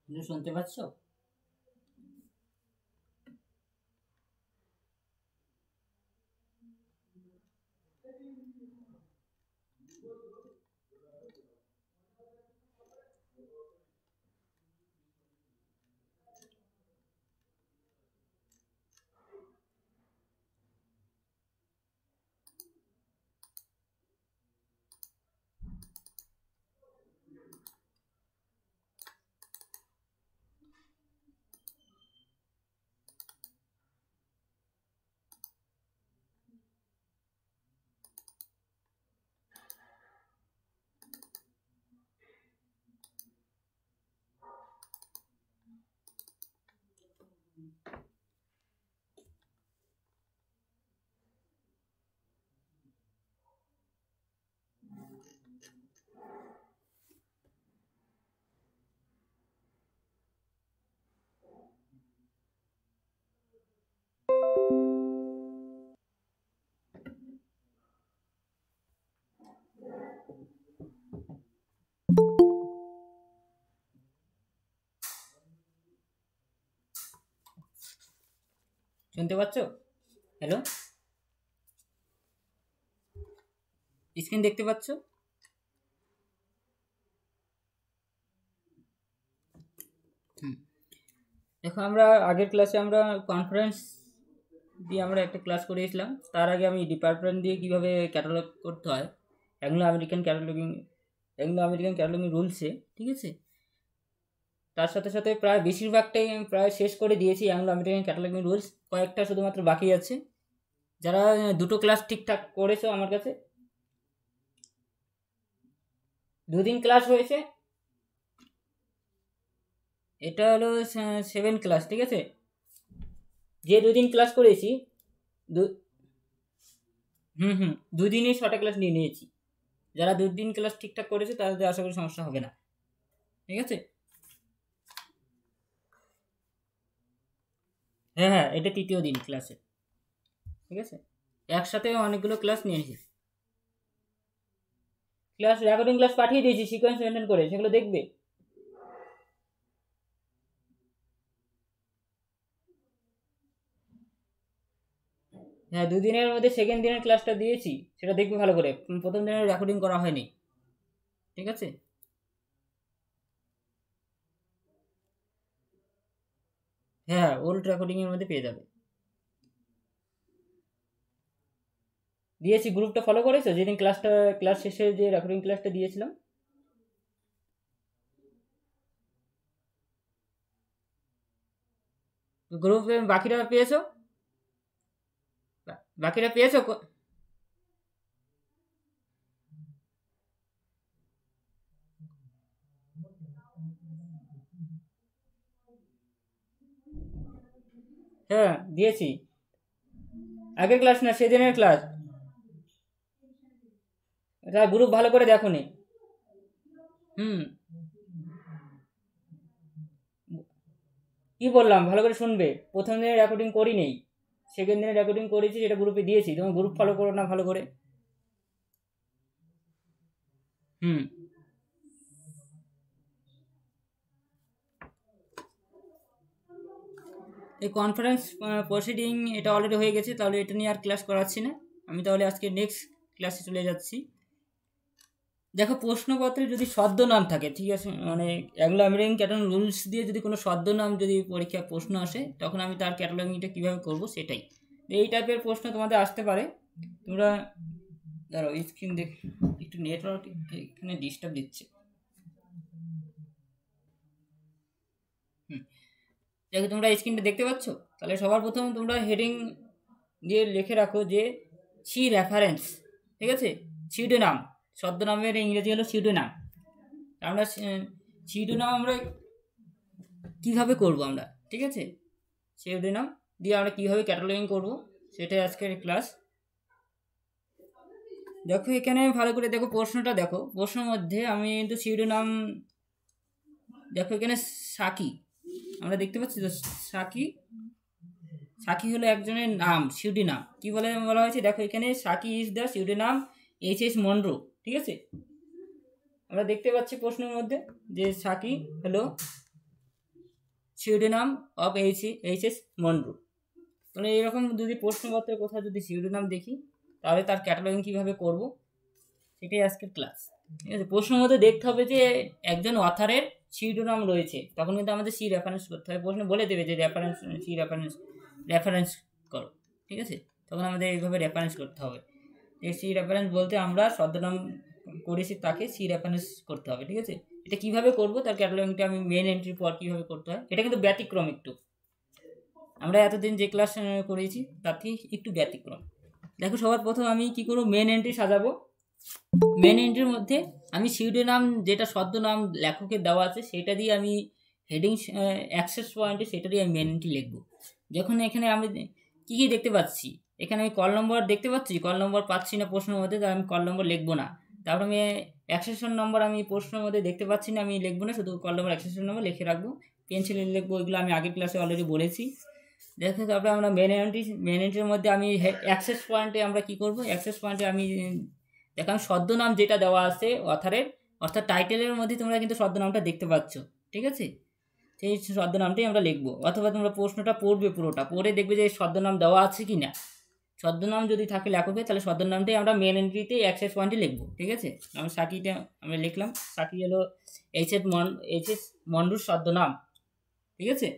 তুমি শুনতে পাচ্ছ? শুনতে পাচ্ছ? হ্যালো, স্ক্রিন দেখতে পাচ্ছ? দেখো, আমরা আগের ক্লাসে আমরা কনফারেন্স দিয়ে আমরা একটা ক্লাস করেছিলাম। তার আগে আমি ডিপার্টমেন্ট দিয়ে কিভাবে ক্যাটালগ করতে হয় অ্যাংলো আমেরিকান ক্যাটালগিং রুলসে, ঠিক আছে। তার সাথে সাথে প্রায় বেশিরভাগটাই আমি প্রায় শেষ করে দিয়েছি অ্যাংলো আমেরিকান ক্যাটালগিং রুলস। কয়েকটা শুধুমাত্র বাকি আছে। যারা দুটো ক্লাস ঠিকঠাক করেছো আমার কাছে, 2 দিন ক্লাস হয়েছে, এটা হলো 7 ক্লাস, ঠিক আছে। যে 2 দিন ক্লাস করেছি, হুম 2 দিনই 6টা ক্লাস নিয়ে নিয়েছি। যারা 2 দিন ক্লাস ঠিকঠাক করেছে তাদের আশা করি সমস্যা হবে না, ঠিক আছে। হ্যাঁ, এটা 3য় দিন ক্লাসে, ঠিক আছে। একসাথে অনেকগুলো ক্লাস নিয়েছি। ক্লাস রেকর্ডিং ক্লাস পাঠিয়ে দিয়েছি সিকোয়েন্স মেনটেন করে, সেগুলো দেখবে। হ্যাঁ, 2 দিনের মধ্যে সেকেন্ড দিনের ক্লাসটা দিয়েছি, সেটা দেখবে ভালো করে। প্রথম দিনের রেকর্ডিং করা হয়নি, ঠিক আছে। হ্যাঁ, ওল্ড রেকর্ডিং এর মধ্যে পেয়ে যাবে। দিয়েছি, গ্রুপটা ফলো করেছো? যেদিন ক্লাস শেষে যে রেকর্ডিং ক্লাসটা দিয়েছিলাম, গ্রুপে বাকিরা পেয়েছো? বাকিরা পেয়েছো? হ্যাঁ, দিয়েছি। আগের ক্লাস না, সেদিনের ক্লাস। এটা গ্রুপ ভালো করে দেখো নি। হুম, কি বললাম ভালো করে শুনবে। প্রথম দিনের রেকর্ডিং করি নেই, সেকেন্ড দিনের রেকর্ডিং করেছি, সেটা গ্রুপে দিয়েছি। তোমার গ্রুপ ফলো করো না ভালো করে। হুম, এই কনফারেন্স প্রসিডিং এটা অলরেডি হয়ে গেছে, তাহলে এটা নিয়ে আর ক্লাস করাচ্ছি না আমি। তাহলে আজকে নেক্সট ক্লাসে চলে যাচ্ছি। দেখো, প্রশ্নপত্রে যদি ছদ্মনাম থাকে, ঠিক আছে, মানে অ্যাংলো আমেরিকান ক্যাটালগ রুলস দিয়ে যদি কোনো ছদ্মনাম যদি পরীক্ষায় প্রশ্ন আসে, তখন আমি তার ক্যাটালগিংটা কীভাবে করব সেটাই। এই টাইপের প্রশ্ন তোমাদের আসতে পারে। তোমরা ধরো স্ক্রিন দেখ, একটু নেটওয়ার্ক এখানে ডিস্টার্ব দিচ্ছে। হুম, দেখো তোমরা স্ক্রিনটা দেখতে পাচ্ছ? তাহলে সবার প্রথম তোমরা হেডিং দিয়ে লিখে রাখো যে সি রেফারেন্স, ঠিক আছে। সিউডোনাম, ছদ্মনামের ইংরেজি হলো সিউডোনাম। আমরা সিউডোনাম আমরা কীভাবে করব আমরা, ঠিক আছে। সিউডোনাম দিয়ে আমরা কীভাবে ক্যাটালগিং করব সেটাই আজকের ক্লাস। দেখো এখানে ভালো করে দেখো, প্রশ্নটা দেখো। প্রশ্নের মধ্যে আমি কিন্তু সিউডোনাম, দেখো এখানে সাকি আমরা দেখতে পাচ্ছি তো। সাকি, সাকি হলো একজনের নাম, সিউডোনাম। কি বলা হয়েছে দেখো এখানে, Saki is the pseudonym H Munro, ঠিক আছে। আমরা দেখতে পাচ্ছি প্রশ্নের মধ্যে যে সাকি হলো শিরোনাম অফ এইচ এস মন্ডু। তাহলে এরকম যদি প্রশ্নপত্রের কোথাও যদি শিরোনাম দেখি তাহলে তার ক্যাটালগিং কীভাবে করব সেটাই আজকের ক্লাস। ঠিক আছে, প্রশ্নের মধ্যে দেখতে হবে যে একজন অথারের শিরোনাম রয়েছে, তখন কিন্তু আমাদের সি রেফারেন্স করতে হবে। প্রশ্ন বলে দেবে যে রেফারেন্স করো, ঠিক আছে, তখন আমাদের এইভাবে রেফারেন্স করতে হবে। সি রেফারেন্স বলতে আমরা ছদ্মনাম করেছি তাকে সি রেফারেন্স করতে হবে। ঠিক আছে, এটা কিভাবে করব তার ক্যাটালগিংটা আমি মেন এন্ট্রির পর কীভাবে করতে হয়, এটা কিন্তু ব্যতিক্রম একটু, আমরা এতদিন যে ক্লাস করেছি তার থেকে একটু ব্যতিক্রম। দেখো সবার প্রথম আমি কি করব, মেন এন্ট্রি সাজাবো। মেন এন্ট্রির মধ্যে আমি শিরোনাম যেটা ছদ্মনাম লেখকের দেওয়া আছে সেটা দিয়ে আমি হেডিং অ্যাক্সেস পয়েন্টে সেটা দিয়ে আমি মেন এন্ট্রি লিখবো। যখন এখানে আমি কী কী দেখতে পাচ্ছি, এখানে আমি কল নম্বর দেখতে পাচ্ছি, কল নম্বর পাচ্ছি না প্রশ্নের মধ্যে, তাই আমি কল নম্বর লিখবো না। তারপর আমি অ্যাক্সেশন নম্বর আমি প্রশ্নের মধ্যে দেখতে পাচ্ছি না, আমি লিখবো না, শুধু কল নম্বর অ্যাক্সেশন নম্বর লিখে রাখবো, পেন্সিলে লিখবো। এগুলো আমি আগের ক্লাসে অলরেডি বলেছি। দেখো তারপরে আমরা মেন এন্ট্রির মধ্যে আমি অ্যাক্সেস পয়েন্টে আমরা কি করব, অ্যাক্সেস পয়েন্টে আমি দেখলাম ছদ্মনাম যেটা দেওয়া আছে অথারের, অর্থাৎ টাইটেলের মধ্যে তোমরা কিন্তু ছদ্মনামটা দেখতে পাচ্ছ। ঠিক আছে, সেই ছদ্মনামটাই আমরা লিখবো, অথবা তোমরা প্রশ্নটা পড়বে, পুরোটা পড়ে দেখবে যে ছদ্মনাম দেওয়া আছে কি না। ছদ্মনাম যদি থাকে লেখকের তাহলে ছদ্মনামটাই আমরা মেন এন্ট্রিতে অ্যাক্সেস পয়েন্টে লিখবো। ঠিক আছে, আমি সাকিটা আমরা লিখলাম, সাকি হলো এইচ এস মন্ডুর ছদ্মনাম। ঠিক আছে,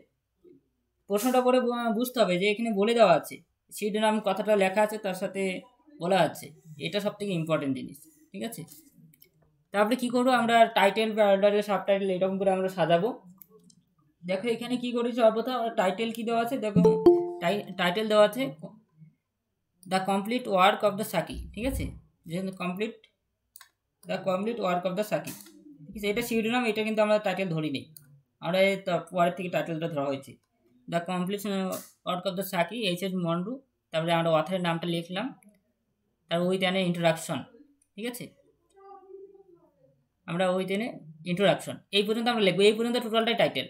প্রশ্নটা পরে বুঝতে হবে যে এখানে বলে দেওয়া আছে শিরোনাম কথাটা লেখা আছে তার সাথে বলা আছে, এটা সব থেকে ইম্পর্টেন্ট জিনিস। ঠিক আছে, তারপরে কি করবো, আমরা টাইটেল বা অর্ডারের সাব টাইটেল এরকম করে আমরা সাজাবো। দেখো এখানে কি করেছি, সর্বপ্রথম আমরা টাইটেল কি দেওয়া আছে, দেখো টাইটেল দেওয়া আছে the complete work of the Saki. ঠিক আছে, যেহেতু the complete work of the Saki, ঠিক আছে, এটা শিরোনাম, এটা কিন্তু আমরা টাইটেল ধরি নেই, আমরা পরের থেকে টাইটেলটা ধরা হয়েছে the complete work of the Saki H S. Munro. তারপরে আমরা অথারের নামটা লিখলাম, তারপর উইথ অ্যান ইন্ট্রোডাকশন। ঠিক আছে, আমরা উইথ অ্যান ইন্ট্রোডাকশন এই পর্যন্ত আমরা লিখবো, এই পর্যন্ত টোটালটাই টাইটেল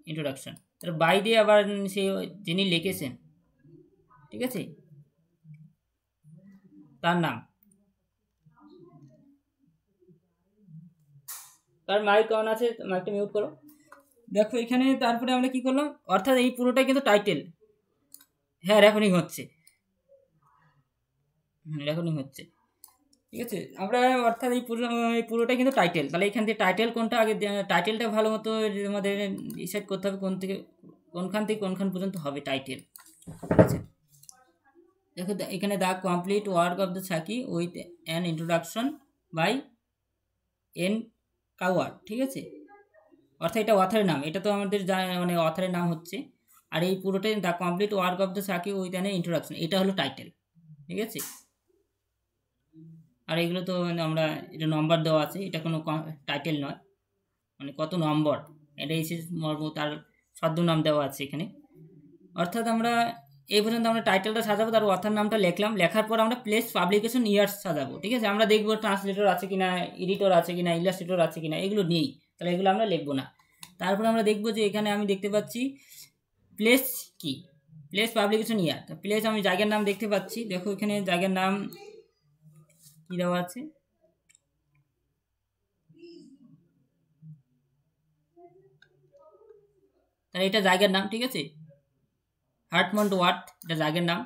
ইন্ট্রোডাকশন। তার বাই দিয়ে আবার সে যিনি লিখেছেন, ঠিক আছে, তার নাম, তার মাইক অন আছে, মাইকটা মিউট করো। দেখো এখানে তারপরে আমরা কি করলাম, অর্থাৎ এই পুরোটাই কিন্তু টাইটেল। হ্যাঁ, রেকর্ডিং হচ্ছে, রেকর্ডিং হচ্ছে। ঠিক আছে, আমরা অর্থাৎ এই পুরোটাই কিন্তু টাইটেল। তাহলে এখান থেকে টাইটেল কোনটা আগে, টাইটেলটা ভালো মতো আমাদের ডিসাইড করতে হবে কোনখান থেকে কোনখান পর্যন্ত হবে টাইটেল। ঠিক আছে, দেখো এখানে the complete work of the Saki with an introduction by N Coward. ঠিক আছে, অর্থাৎ এটা অথারের নাম, এটা তো আমাদের মানে অথারের নাম হচ্ছে, আর এই পুরোটাই the complete work of the Saki with an introduction, এটা হলো টাইটেল। ঠিক আছে, আর এগুলো তো আমরা এটা নম্বর দেওয়া আছে, এটা কোনো টাইটেল নয়, মানে কত নম্বর, এটা এসে মর্ম তার ছদ্মনাম দেওয়া আছে এখানে। অর্থাৎ আমরা এই পর্যন্ত আমরা টাইটেলটা সাজাবো, তার অথার নামটা লিখলাম, লেখার পর আমরা প্লেস পাবলিকেশন ইয়ার্স সাজাবো। ঠিক আছে, আমরা দেখবো ট্রান্সলেটর আছে কিনা, এডিটর আছে কিনা, ইলাস্ট্রেটর আছে কিনা, এগুলো নেই, তাহলে এগুলো আমরা লিখবো না। তারপর আমরা দেখবো যে এখানে আমি দেখতে পাচ্ছি প্লেস কি, প্লেস পাবলিকেশন ইয়ার, প্লেস আমি জায়গার নাম দেখতে পাচ্ছি। দেখো এখানে জায়গার নাম কি দেওয়া আছে, তাহলে এটা জায়গার নাম। ঠিক আছে, হার্টমন্ট ওয়ার্থ, এটা জায়গার নাম,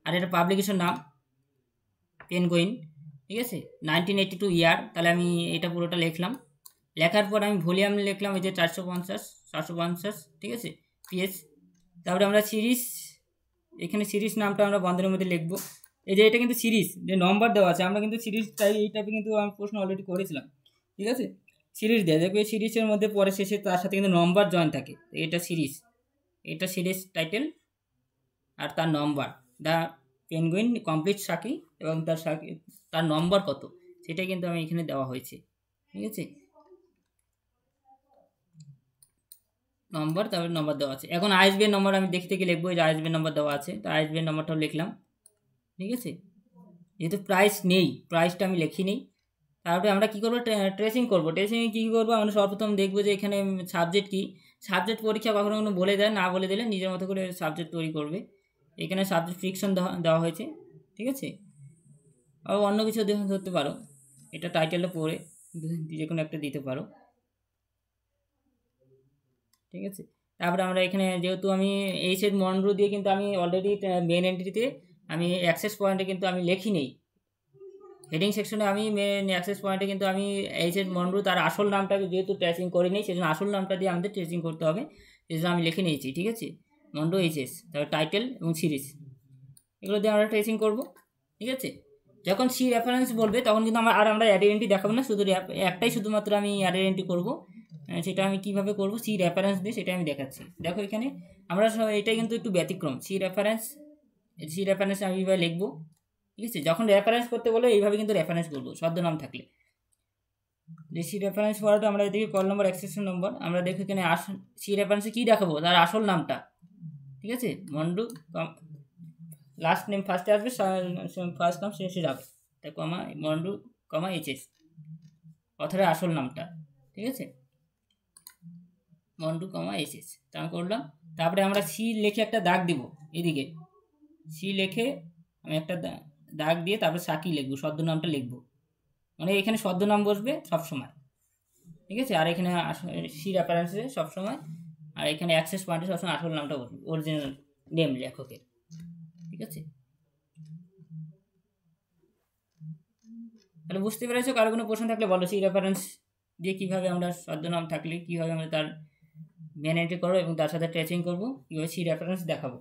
আর এটা পাবলিকেশন নাম পেনগুইন। ঠিক আছে, 1982 ইয়ার, তাহলে আমি এটা পুরোটা লিখলাম। লেখার পর আমি ভলিউম লিখলাম এই যে 450। ঠিক আছে, পিএস। তারপরে আমরা সিরিজ, এখানে সিরিজ নামটা আমরা বন্ধনের মধ্যে লিখবো। এই যে এটা কিন্তু সিরিজ, যে নম্বর দেওয়া আছে, আমরা কিন্তু সিরিজ টাইপ এই টাইপে কিন্তু আমি প্রশ্ন অলরেডি করেছিলাম। ঠিক আছে, সিরিজ দেয়, দেখবে সিরিজের মধ্যে পরে শেষে তার সাথে কিন্তু নম্বর জয়েন থাকে, এটা সিরিজ, এটা সিরিজ টাইটেল আর তার নম্বর দ্য পেনগুইন কমপ্লিট সাকি, এবং তার নম্বর কত সেটাই কিন্তু আমি এখানে দেওয়া হয়েছে। ঠিক আছে, নম্বর, তারপরে নম্বর দেওয়া আছে। এখন আইএসবি নম্বর আমি দেখে থেকে লিখবো, যে আইএসবি নম্বর দেওয়া আছে, তো আইএসবি নম্বরটাও লিখলাম। ঠিক আছে, যেহেতু প্রাইস নেই, প্রাইসটা আমি লিখি নেই। তারপরে আমরা কী করবো, ট্রেসিং করবো। ট্রেসিংয়ে কী করবো, আমরা সর্বপ্রথম দেখবো যে এখানে সাবজেক্ট কী, সাবজেক্ট পরীক্ষা কখনো কোনো বলে দেয় না, বলে দিলে নিজের মতো করে সাবজেক্ট তৈরি করবে। এখানে সাবজেক্ট ফ্রিকশন দেওয়া হয়েছে। ঠিক আছে, আর অন্য কিছু ধরতে পারো, এটা টাইটেলটা পড়ে যে কোনো একটা দিতে পারো। ঠিক আছে। তারপরে আমরা এখানে যেহেতু আমি এইচএস মনরো দিয়ে কিন্তু আমি অলরেডি মেন এন্ট্রিতে আমি অ্যাক্সেস পয়েন্টে কিন্তু আমি লিখি নেই, হেডিং সেকশনে আমি মেন অ্যাক্সেস পয়েন্টে কিন্তু আমি এইচএস মনরো তার আসল নামটাকে যেহেতু ট্রেসিং করি নেই, সেজন্য আসল নামটা দিয়ে আমাদের ট্রেসিং করতে হবে, সেজন্য আমি লিখে নিয়েছি। ঠিক আছে, মনরো এইচএস, তারপর টাইটেল এবং সিরিজ, এগুলো দিয়ে আমরা ট্রেসিং করব। ঠিক আছে, যখন সি রেফারেন্স বলবে তখন কিন্তু আমরা অ্যাডেন্টি দেখাবো না, শুধু একটাই শুধুমাত্র আমি অ্যাডেন্টি করব। সেটা আমি কিভাবে করব, সি রেফারেন্স দিয়ে সেটা আমি দেখাচ্ছি। দেখো এখানে আমরা এটাই কিন্তু একটু ব্যতিক্রম, সি রেফারেন্স আমি এইভাবে লিখবো। ঠিক আছে, যখন রেফারেন্স করতে বলে এইভাবে কিন্তু রেফারেন্স করবো ছদ্মনাম থাকলে। সি রেফারেন্স পড়াটা আমরা দেখি কল নম্বর এক্সেশন নম্বর, আমরা দেখি এখানে সি রেফারেন্সে কী দেখাবো, তার আসল নামটা। ঠিক আছে, মন্ডু লাস্ট নেম ফার্স্টে আসবে, ফার্স্ট নাম শেষে যাবে, তাই কমা মন্ডু কমা এইচএস, অথরের আসল নামটা। ঠিক আছে, মন্ডু কমা এইচএস, তা আমি করলাম। তারপরে আমরা সি লিখে একটা দাগ দিব এদিকে, সি লিখে আমি একটা দাগ দিয়ে তারপরে সাকি লিখবো, ছদ্মনামটা লিখবো, মানে এখানে ছদ্মনাম বসবে সবসময়। ঠিক আছে, আর এখানে সি রেফারেন্সে সবসময়, আর এখানে অ্যাক্সেস পয়েন্টে সবসময় আসল নামটা বসবে, অরিজিনাল নেম লেখকের। ঠিক আছে, তাহলে বুঝতে পেরেছো? কারো কোনো প্রশ্ন থাকলে বলো। সি রেফারেন্স দিয়ে কীভাবে আমরা ছদ্মনাম থাকলে কীভাবে আমরা তার মেন এন্ট্রি করবো এবং তার সাথে ট্রেসিং করবো, কীভাবে সি রেফারেন্স দেখাবো,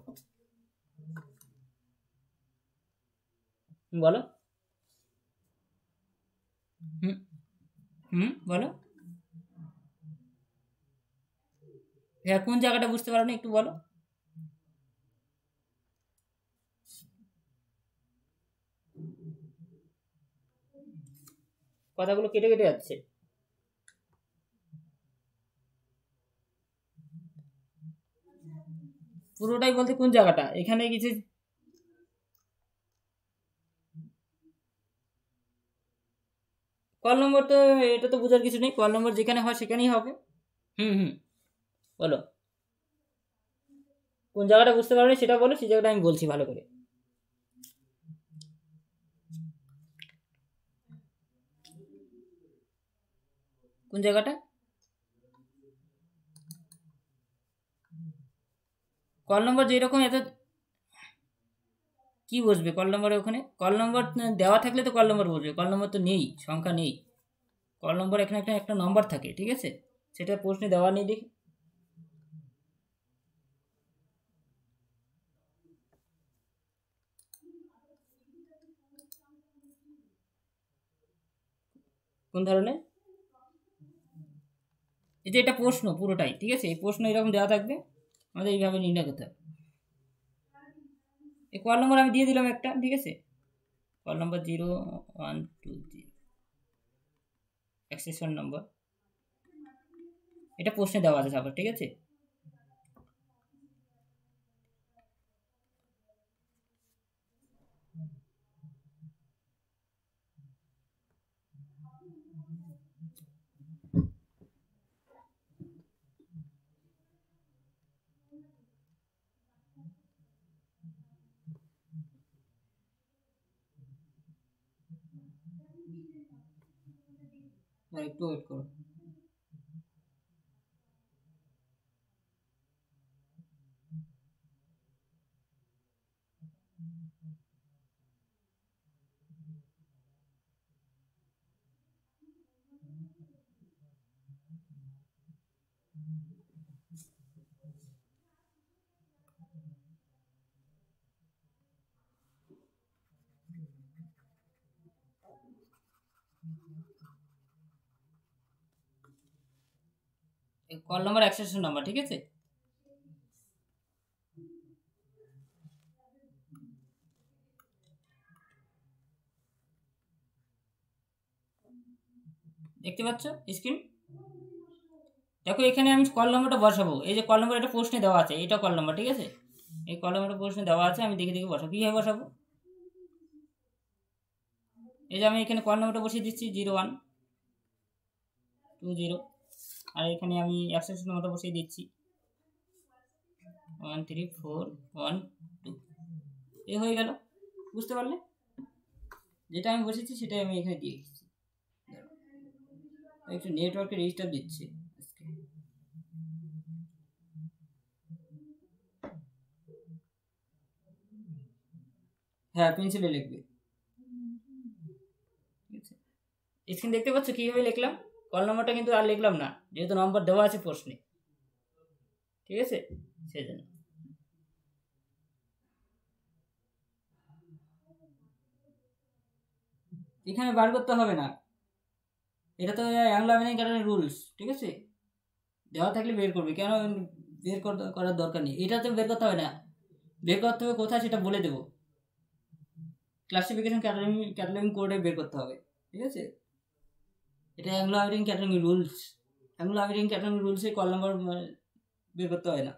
বলো। বলো। হ্যাঁ, কোন জায়গাটা বুঝতে পারো না একটু বলো। কথাগুলো কেটে কেটে যাচ্ছে। পুরোটাই বলতে কোন জায়গাটা? এখানে কিছু কল নম্বর তো, এটা তো বোঝার কিছু নেই, কল নম্বর যেখানে হয় সেখানেই হবে। বলো কোন জায়গাটা বুঝতে পারো সেটা বলো, সেই জায়গাটা আমি বলছি ভালো করে। কোন জায়গাটা? কল নম্বর যেরকম এত কি বসবে কল নম্বরে? ওখানে কল নম্বর দেওয়া থাকলে তো কল নম্বর বসবে, কল নম্বর তো নেই, সংখ্যা নেই। কল নম্বর এখানে একটা একটা নম্বর থাকে, ঠিক আছে, সেটা প্রশ্নে দেওয়া নেই। দেখি কোন ধরনের, এই যে এটা প্রশ্ন পুরোটাই, ঠিক আছে, এই প্রশ্ন এরকম দেওয়া থাকবে, আমাদের এইভাবে নির্ণয় করতে হবে। এই কল নম্বর আমি দিয়ে দিলাম একটা, ঠিক আছে, কল নম্বর 0120, এক্সেশন নম্বর, এটা প্রশ্নে দেওয়া আছে সাপোজ, ঠিক আছে। একটু ওয়েট করো। কল নম্বর এক্সেশন নাম্বার, ঠিক আছে। দেখতে পাচ্ছ স্ক্রিন? দেখো এখানে আমি কল নম্বরটা বসাবো, এই যে কল নম্বর একটা প্রশ্নে দেওয়া আছে, এটা কল নম্বর, ঠিক আছে, এই কল নম্বরটা প্রশ্নে দেওয়া আছে, আমি দেখে দেখে বসাবো। কীভাবে বসাবো? এই যে আমি এখানে কল নম্বরটা বসিয়ে দিচ্ছি 0120, আর এখানে আমি এক্সেশন নম্বরটা বসিয়ে দিচ্ছি 13412, এ হয়ে গেল। বুঝতে পারলে? যেটা আমি বসেছি সেটাই আমি এখানে দিয়ে দিচ্ছি। একটু নেটওয়ার্কে রেজিস্টার দিচ্ছি। হ্যাঁ পেন্সিলে লিখবে। ঠিক আছে, স্ক্রিন দেখতে পাচ্ছ কীভাবে লিখলাম? কল নম্বরটা কিন্তু আর লিখলাম না, যেহেতু নম্বর দেওয়া আছে প্রশ্নে। ঠিক আছে, সেই জন্য এখানে বার করতে হবে না, এটা তো অ্যাংলো আমেরিকান ক্যাটাগরি রুলস। ঠিক আছে, দেওয়া থাকলে বের করবে, কেন বের করার দরকার নেই, এটা তো বের করতে হবে না। বের করতে হবে কোথায় সেটা বলে দেবো, ক্লাসিফিকেশন ক্যাটালগিং কোডে বের করতে হবে। ঠিক আছে, এটা Anglo American category rules, Anglo American category রুলসে কল নাম্বার বের করতে হয় না।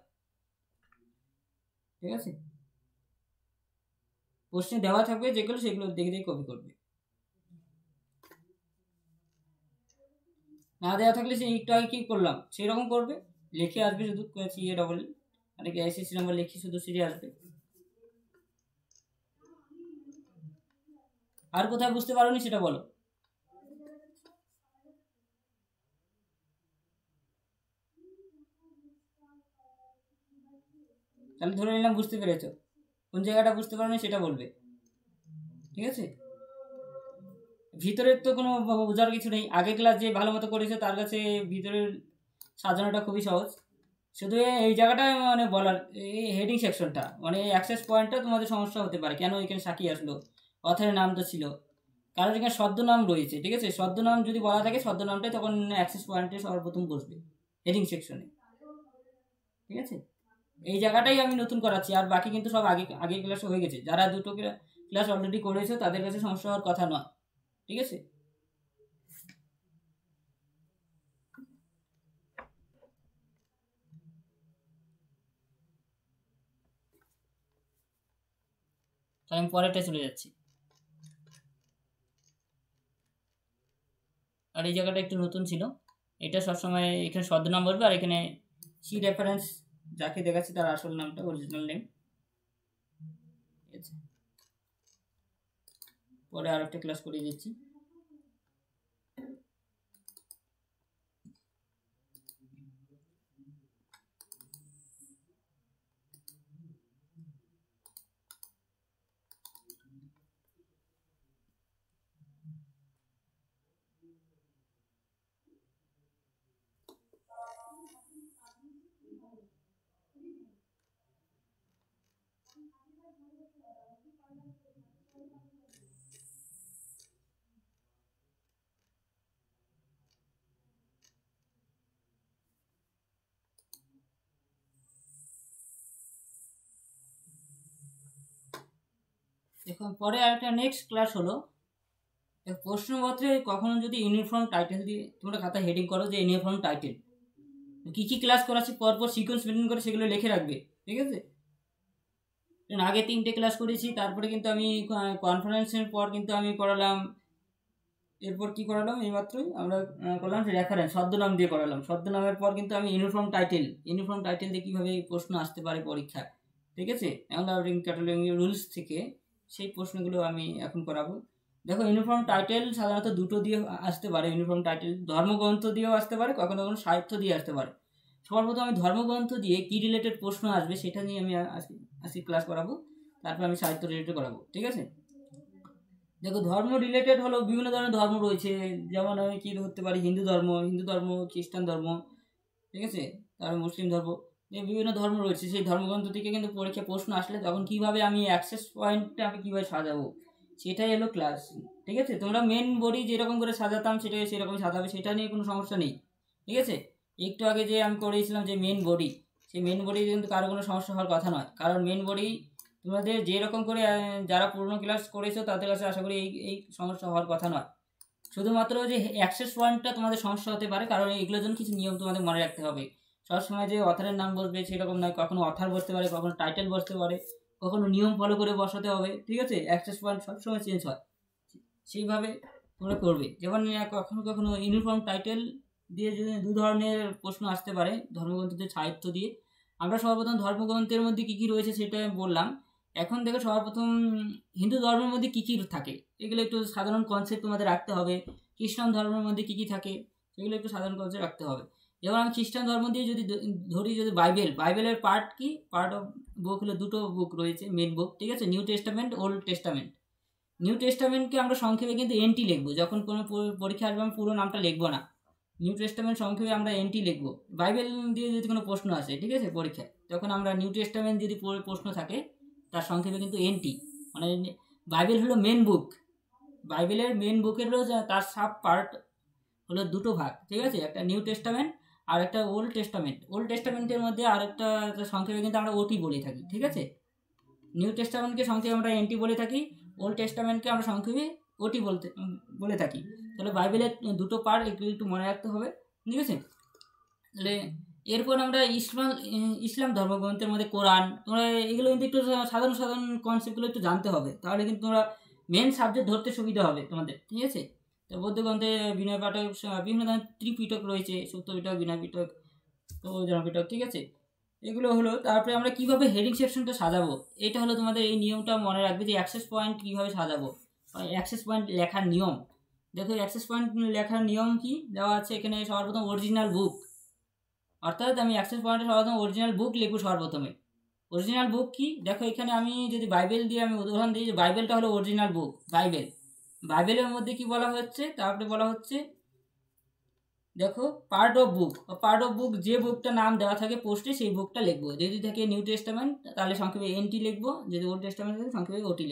ঠিক আছে, প্রশ্নে দেওয়া থাকবে যেগুলো, সেগুলো দেখে দেখে কপি করবে। না দেওয়া থাকলে সে একটু আগে কী করলাম সেই রকম করবে, লিখে আসবে শুধু সিএ ডবল আর কি আইসিসি নাম্বার লিখে শুধু সিডি আসবে। আর কোথায় বুঝতে পারোনি সেটা বলো। তাহলে ধরে নিলাম বুঝতে পেরেছো, কোন জায়গাটা বুঝতে পারোনি সেটা বলবে। ঠিক আছে, ভিতরের তো কোনো বোঝার কিছু নেই, আগের ক্লাস যে ভালো মতো করেছে তার কাছে ভিতরের সাজানোটা খুবই সহজ। শুধু এই জায়গাটা মানে বলার, এই হেডিং সেকশনটা মানে অ্যাক্সেস পয়েন্টটা তোমাদের সমস্যা হতে পারে, কেন এখানে সাকি আসলো, অথরের নাম তো ছিল, কারণ এখানে ছদ্মনাম রয়েছে। ঠিক আছে, ছদ্মনাম যদি বলা থাকে ছদ্মনামটাই তখন অ্যাক্সেস পয়েন্টে সর্বপ্রথম বসবে হেডিং সেকশনে। ঠিক আছে, এই জায়গাটাই আমি নতুন করাচ্ছি, আর বাকি কিন্তু সব আগে আগের ক্লাসে হয়ে গেছে, যারা দুটো ক্লাস অলরেডি করেছে তাদের কাছে সমস্যা হওয়ার কথা নয়। ঠিক আছে, তাহলে আমি পরেরটা চলে যাচ্ছি। আর এই জায়গাটা একটু নতুন ছিল, এটা সবসময় এখানে ছদ্মনাম বলবে, আর এখানে সি রেফারেন্স যাকে দেখাচ্ছে তার আসল নামটা, অরিজিনাল নেম। ঠিক আছে, পরে আর একটা ক্লাস করিয়ে দিচ্ছি। দেখুন, পরে আরেকটা নেক্সট ক্লাস হলো প্রশ্নপত্রে কখনো যদি ইউনিফর্ম টাইটেল দিয়ে তোমরা খাতা হেডিং করো যে ইউনিফর্ম টাইটেল, কী কী ক্লাস করাচ্ছি পরপর সিকোয়েন্স মেনটেন করে সেগুলো লিখে রাখবে। ঠিক আছে, আগে 3টে ক্লাস করেছি, তারপরে কিন্তু আমি কনফারেন্সের পর কিন্তু আমি করালাম, এরপর কি করালাম এইমাত্রই আমরা করলাম রেফারেন্স, ছদ্মনাম দিয়ে করালাম, ছদ্মনামের পর কিন্তু আমি ইউনিফর্ম টাইটেল দিয়ে কীভাবে প্রশ্ন আসতে পারে পরীক্ষায়। ঠিক আছে, অ্যাংলো ক্যাটালগিং রুলস থেকে সেই প্রশ্নগুলো আমি এখন করাবো। দেখো, ইউনিফর্ম টাইটেল সাধারণত দুটো দিয়ে আসতে পারে, ইউনিফর্ম টাইটেল ধর্মগ্রন্থ দিয়েও আসতে পারে, কখনো কখনো সাহিত্য দিয়ে আসতে পারে। সর্বপ্রথম আমি ধর্মগ্রন্থ দিয়ে কী রিলেটেড প্রশ্ন আসবে সেটা নিয়ে আমি আজকে ক্লাস করাবো, তারপর আমি সাহিত্য রিলেটেড করাবো। ঠিক আছে, দেখো ধর্ম রিলেটেড হলো বিভিন্ন ধরনের ধর্ম রয়েছে, যেমন আমি কী ধরতে পারি, হিন্দু ধর্ম, খ্রিস্টান ধর্ম। ঠিক আছে, তারপর মুসলিম ধর্ম, এই বিভিন্ন ধর্ম রয়েছে, সেই ধর্মগ্রন্থ থেকে কিন্তু পরীক্ষা প্রশ্ন আসলে তখন কীভাবে আমি অ্যাক্সেস পয়েন্টটা আমি কীভাবে সাজাবো সেটাই হলো ক্লাস। ঠিক আছে, তোমরা মেন বডি যেরকম করে সাজাতাম সেটাই সেরকম সাজাবে, সেটা নিয়ে কোনো সমস্যা নেই। ঠিক আছে, একটু আগে যে আমি করেছিলাম যে মেন বডি, সেই মেন বডি কিন্তু কারো কোনো সমস্যা হওয়ার কথা নয়, কারণ মেন বডি তোমাদের যেরকম করে যারা পুরনো ক্লাস করেছো তাদের কাছে আশা করি এই সমস্যা হওয়ার কথা নয়। শুধুমাত্র যে অ্যাক্সেস পয়েন্টটা তোমাদের সমস্যা হতে পারে, কারণ এগুলোর জন্য কিছু নিয়ম তোমাদের মনে রাখতে হবে। সবসময় যে অথারের নাম বসবে সেরকম নয়, কখনো অথার বসতে পারে, কখনো টাইটেল বসতে পারে, কখনো নিয়ম ফলো করে বসাতে হবে। ঠিক আছে, অ্যাক্সেস পয়েন্ট সবসময় চেঞ্জ হয়, সেইভাবে তোমরা করবে। যেমন কখনো কখনো ইউনিফর্ম টাইটেল দিয়ে যদি দু ধরনের প্রশ্ন আসতে পারে, ধর্মগ্রন্থদের সাহিত্য দিয়ে। আমরা সর্বপ্রথম ধর্মগ্রন্থের মধ্যে কী কী রয়েছে সেটা বললাম। এখন দেখো সর্বপ্রথম হিন্দু ধর্মের মধ্যে কী কী থাকে এগুলো একটু সাধারণ কনসেপ্ট তোমাদের রাখতে হবে। খ্রিস্টান ধর্মের মধ্যে কী কী থাকে সেগুলো একটু সাধারণ কনসেপ্ট রাখতে হবে। এবার আমি খ্রিস্টান ধর্ম দিয়ে যদি ধরি, যদি বাইবেলের পার্ট কি, পার্ট অফ বুক হলো দুটো বুক রয়েছে, মেন বুক, ঠিক আছে, new testament, old testament. New টেস্টামেন্টকে আমরা সংক্ষেপে কিন্তু এনটি লিখবো, যখন কোনো পরীক্ষা আসবে আমি পুরো নামটা লিখবো না, নিউ টেস্টামেন্ট সংক্ষেপে আমরা এনটি লিখবো। বাইবেল দিয়ে যদি কোনো প্রশ্ন আসে, ঠিক আছে, পরীক্ষায়, তখন আমরা নিউ টেস্টামেন্ট যদি প্রশ্ন থাকে তার সংক্ষেপে কিন্তু এনটি, মানে বাইবেল হলো মেন বুক, বাইবেলের মেন বুকের হলো তার সাব পার্ট হলো দুটো ভাগ, ঠিক আছে, একটা নিউ টেস্টামেন্ট আর একটা ওল্ড টেস্টামেন্ট। ওল্ড টেস্টামেন্টের মধ্যে আরেকটা সংক্ষেপে কিন্তু আমরা ওটি বলে থাকি, ঠিক আছে, নিউ টেস্টামেন্টকে সংক্ষেপে আমরা এনটি বলে থাকি, ওল্ড টেস্টামেন্টকে আমরা সংক্ষেপে ওটি বলে থাকি। তাহলে বাইবেলের দুটো পার্ট একটু একটু মনে রাখতে হবে, ঠিক আছে। তাহলে এরপর আমরা ইসলাম ধর্মগ্রন্থের মধ্যে কোরআন, তোমরা এগুলো কিন্তু একটু সাধারণ সাধারণ কনসেপ্টগুলো একটু জানতে হবে, তাহলে কিন্তু তোমরা মেন সাবজেক্ট ধরতে সুবিধা হবে তোমাদের, ঠিক আছে। তো বৌদ্ধ গ্রন্থে বিনয় পাঠক, বিভিন্ন ধরনের ত্রিপিটক রয়েছে, সত্য পিটক, বিনয় পিটক, তো জনপিটক, ঠিক আছে, এগুলো হলো। তারপরে আমরা কিভাবে হেডিং সেকশনটা সাজাবো, এটা হলো তোমাদের এই নিয়মটা মনে রাখবে যে অ্যাক্সেস পয়েন্ট কীভাবে সাজাবো, অ্যাক্সেস পয়েন্ট লেখার নিয়ম। দেখো অ্যাক্সেস পয়েন্ট লেখার নিয়ম কি দেওয়া আছে এখানে, সর্বপ্রথম অরিজিনাল বুক, অর্থাৎ আমি অ্যাক্সেস পয়েন্টে সর্বপ্রথম অরিজিনাল বুক লিখবো সর্বপ্রথমে। অরিজিনাল বুক কি, দেখো এখানে আমি যদি বাইবেল দিয়ে আমি উদাহরণ দিই, যে বাইবেলটা হলো অরিজিনাল বুক, বাইবেলের মধ্যে কি বলা হচ্ছে, তারপরে বলা হচ্ছে দেখো পার্ট অফ বুক যে বুকটা নাম দেওয়া থাকে পোস্টে সেই বুকটা লিখবো, যদি থাকে নিউ টেস্টামেন্ট তাহলে সংক্ষেপে এনটি লিখবো, যদি ওল্ড টেস্টামেন্ট থাকে সংক্ষেপে ওটি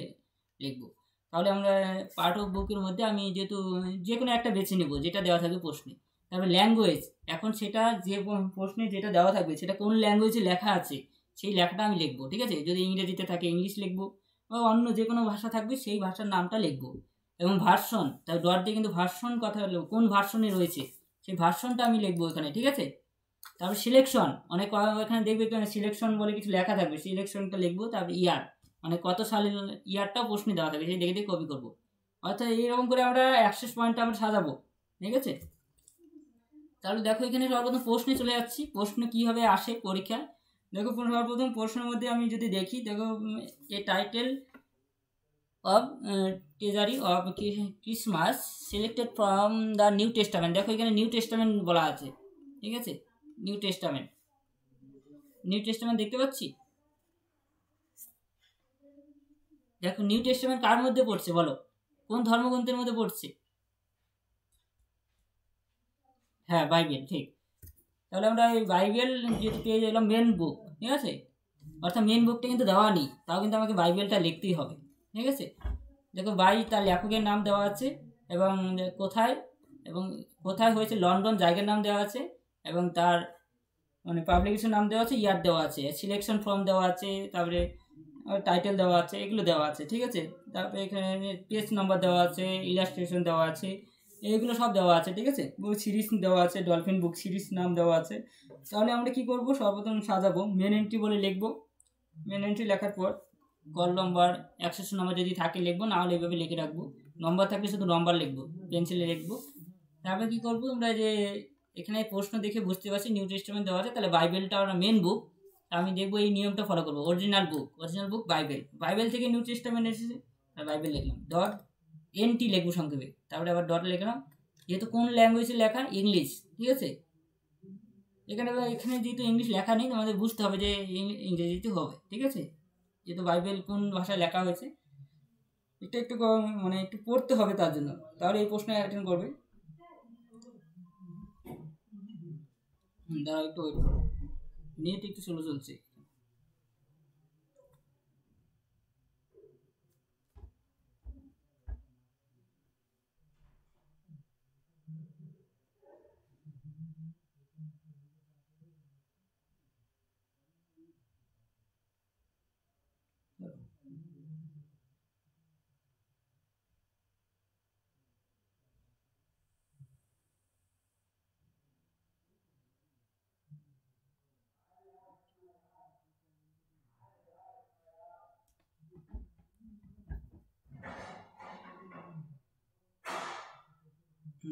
লিখবো। তাহলে আমরা পার্ট অফ বুকের মধ্যে আমি যেহেতু যে কোনো একটা বেছে নেবো যেটা দেওয়া থাকবে প্রশ্নে। তারপরে ল্যাঙ্গুয়েজ, এখন সেটা যে প্রশ্নে যেটা দেওয়া থাকবে সেটা কোন ল্যাঙ্গুয়েজে লেখা আছে সেই লেখাটা আমি লিখবো, ঠিক আছে, যদি ইংরেজিতে থাকে ইংলিশ লিখবো, বা অন্য যে কোনো ভাষা থাকবে সেই ভাষার নামটা লিখবো। এবং ভার্সন, তার ডট দিয়ে কিন্তু ভার্সন কথা হলো কোন ভার্সনে রয়েছে সেই ভার্সনটা আমি লিখবো এখানে, ঠিক আছে। তারপর সিলেকশন, অনেক এখানে দেখবে এখানে সিলেকশন বলে কিছু লেখা থাকবে, সিলেকশনটা লিখবো। তারপর ইয়ার, মানে কত সালের ইয়ারটাও প্রশ্নে দেওয়া থাকবে, সেই দেখে দেখে কপি করবো। অর্থাৎ এইরকম করে আমরা অ্যাক্সেস পয়েন্টটা আমরা সাজাবো, ঠিক আছে। তাহলে দেখো এখানে সর্বপ্রথম প্রশ্নে চলে যাচ্ছি, প্রশ্ন কীভাবে আসে পরীক্ষায়। দেখো সর্বপ্রথম প্রশ্নের মধ্যে আমি যদি দেখি, দেখো এ title of treasury of Christmas selected from the new testament, দেখো এখানে নিউ টেস্টামেন্ট বলা আছে, ঠিক আছে, নিউ টেস্টামেন্ট দেখতে পাচ্ছি। দেখো নিউ টেস্টামেন্ট কার মধ্যে পড়ছে বলো, কোন ধর্মগ্রন্থের মধ্যে পড়ছে, হ্যাঁ বাইবেল, ঠিক। তাহলে আমরা এই বাইবেল যেহেতু পেয়ে গেলাম মেন বুক, ঠিক আছে, অর্থাৎ মেন বুকটা কিন্তু দেওয়া নেই, তাও কিন্তু আমাকে বাইবেলটা লিখতেই হবে, ঠিক আছে। দেখো তার লেখকের নাম দেওয়া আছে, এবং কোথায়, এবং কোথায় হয়েছে, লন্ডন জায়গার নাম দেওয়া আছে, এবং তার মানে পাবলিকেশন নাম দেওয়া আছে, ইয়ার দেওয়া আছে, সিলেকশন ফর্ম দেওয়া আছে, তারপরে টাইটেল দেওয়া আছে, এগুলো দেওয়া আছে, ঠিক আছে। তারপরে এখানে পেজ নাম্বার দেওয়া আছে, ইলাস্ট্রেশন দেওয়া আছে, এগুলো সব দেওয়া আছে, ঠিক আছে। বুক সিরিজ দেওয়া আছে, ডলফিন বুক সিরিজ নাম দেওয়া আছে। তাহলে আমরা কি করব, সর্বপ্রথম সাজাবো, মেন এন্ট্রি বলে লিখবো, মেন এন্ট্রি লেখার পর কল নম্বর, অ্যাক্সেস নাম্বার যদি থাকে লিখবো, না হলে এইভাবে লিখে রাখবো, নম্বর থাকলে শুধু নম্বর লিখবো, পেন্সিলে লিখবো। তারপরে কী করবো, আমরা যে এখানে প্রশ্ন দেখে বুঝতে পারছি নিউ টেস্টামেন্ট দেওয়া আছে, তাহলে বাইবেলটা আমরা মেন বুক, আমি দেখবো এই নিয়মটা ফলো করবো, অরিজিনাল বুক বাইবেল থেকে নিউ টেস্টামেন্ট এসেছে, আর বাইবেল লিখলাম, ডট এনটি লিখবো সংক্ষেপে, তারপরে আবার ডট লিখলাম, যেহেতু কোন ল্যাঙ্গুয়েজে লেখা, ইংলিশ, ঠিক আছে। এখানে যেহেতু ইংলিশ লেখা নেই, তোমাদের বুঝতে হবে যে ইংরেজিতে হবে, ঠিক আছে, যেহেতু বাইবেল কোন ভাষায় লেখা হয়েছে এটা একটু মানে একটু পড়তে হবে তার জন্য, তাহলে এই প্রশ্ন অ্যাটেন্ড করবে। দাঁড়াও একটু ওয়েট করো, নেট একটু স্লো চলছে।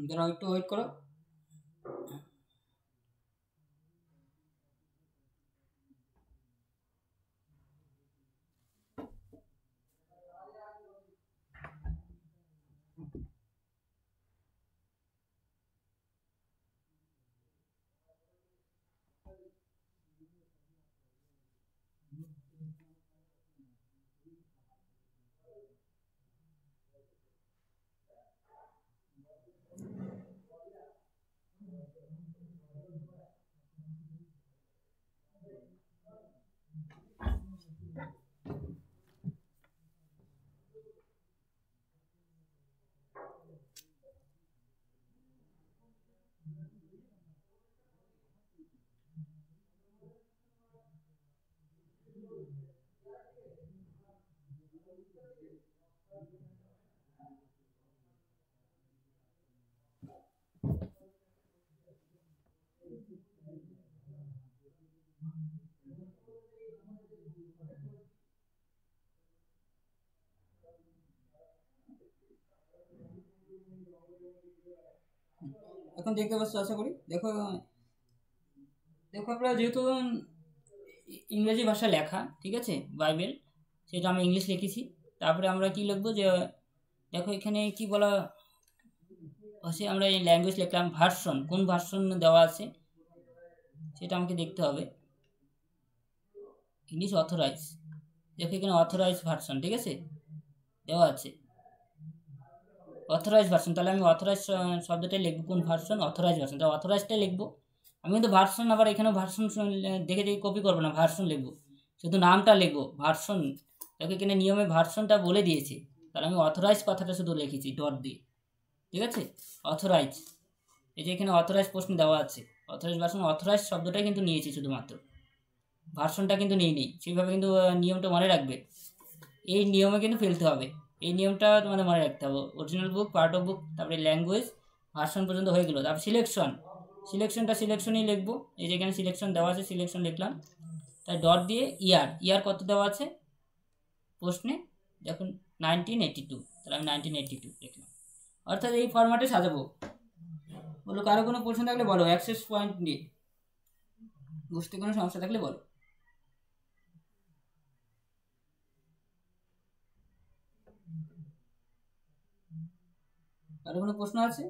দাঁড়াও একটু ওয়েট করো। এখন দেখতে পাচ্ছ আশা করি। দেখো দেখো আমরা যেহেতু ইংরেজি ভাষা লেখা, ঠিক আছে, বাইবেল, সেটা আমি ইংলিশ লিখেছি। তারপরে আমরা কি লিখবো, যে দেখো এখানে কি বলা আছে, আমরা এই ল্যাঙ্গুয়েজ লিখলাম, ভার্সন কোন ভার্সন দেওয়া আছে সেটা আমাকে দেখতে হবে। ইংলিশ অথরাইজ, দেখো এখানে অথরাইজ ভার্সন, ঠিক আছে, দেওয়া আছে অথরাইজ ভার্সন। তাহলে আমি অথরাইজ শব্দটাই লিখবো, কোন ভার্সন, অথরাইজ ভার্সন, তাহলে অথরাইজটাই লিখবো। আমি কিন্তু ভার্সন আবার এখানে ভার্সন দেখে দেখে কপি করবো না, ভার্সন লিখবো, শুধু নামটা লিখবো ভার্সন। দেখো এখানে নিয়মে ভার্সনটা বলে দিয়েছে, তাহলে আমি অথরাইজ কথাটা শুধু লিখেছি ডট দিয়ে, ঠিক আছে, অথরাইজ। এই যে এখানে অথরাইজ প্রশ্ন দেওয়া আছে, অথরাইজ ভার্সন, অথরাইজ শব্দটাই কিন্তু নিয়েছি শুধুমাত্র, ভার্সনটা কিন্তু নিই সেইভাবে। কিন্তু নিয়মটা মনে রাখবে, এই নিয়মে কিন্তু ফেলতে হবে, এই নিয়মটা তোমাদের মনে রাখতে হবে। অরিজিনাল বুক, পার্ট অফ বুক, তারপরে ল্যাঙ্গুয়েজ, ভার্সন পর্যন্ত হয়ে গেলো। তারপর সিলেকশনই লিখবো। এই যে এখানে সিলেকশন দেওয়া আছে, সিলেকশন লিখলাম, তাই ডট দিয়ে ইয়ার কত দেওয়া আছে প্রশ্নে, দেখুন 1982, তাহলে আমি 1982 লিখলাম। অর্থাৎ এই ফরম্যাটে সাজাবো। বলো কারো কোনো প্রশ্ন থাকলে বলো, অ্যাক্সেস পয়েন্ট নিয়ে বুঝতে কোনো সমস্যা থাকলে বলো। কারো কোনো প্রশ্ন আছে?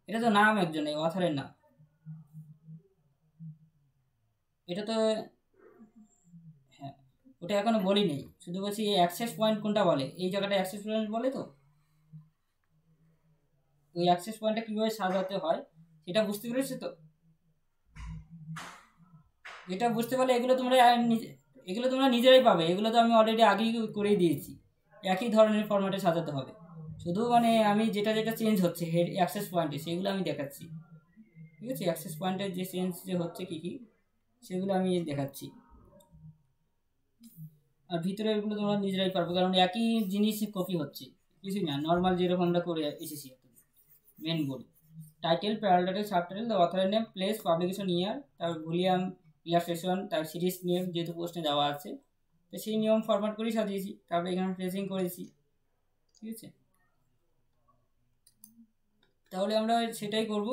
এটা তো নাম একজন, এই অথারের নাম। এটা তো হ্যাঁ, ওটা এখনো বলি নেই, শুধু বলছি এই অ্যাক্সেস পয়েন্ট কোনটা বলে, এই জায়গাটা অ্যাক্সেস পয়েন্ট বলে। তো ওই অ্যাক্সেস পয়েন্টটা কীভাবে সাজাতে হয় সেটা বুঝতে পেরেছো তো? এটা বুঝতে পারলে এগুলো তোমরা নিজেরাই পাবে। এগুলো তো আমি অলরেডি আগেই করেই দিয়েছি, একই ধরনের ফরম্যাটে সাজাতে হবে। শুধু মানে আমি যেটা যেটা চেঞ্জ হচ্ছে হেড অ্যাক্সেস পয়েন্টে সেগুলো আমি দেখাচ্ছি, ঠিক আছে, অ্যাক্সেস পয়েন্টের যে চেঞ্জ যে হচ্ছে কী কী সেগুলো আমি দেখাচ্ছি। আর ভিতরে এগুলো তোমরা নিজেরাই পারবে, কারণ একই জিনিস কপি হচ্ছে, কিছুই না, নর্মাল যেরকম আমরা করে এসেছি। Main board title, paratitle, subtitle, the অথরের নেম, প্লেস, পাবলিকেশন ইয়ার, তারপর ভলিউম, ইলাস্ট্রেশন, তার সিরিজ নেম যেহেতু প্রশ্নে দেওয়া আছে, তো সেই নিয়ম ফরম্যাট করেই সাজিয়েছি। তারপরে এখানে ট্রেসিং করেছি, ঠিক আছে। তাহলে আমরা সেটাই করব।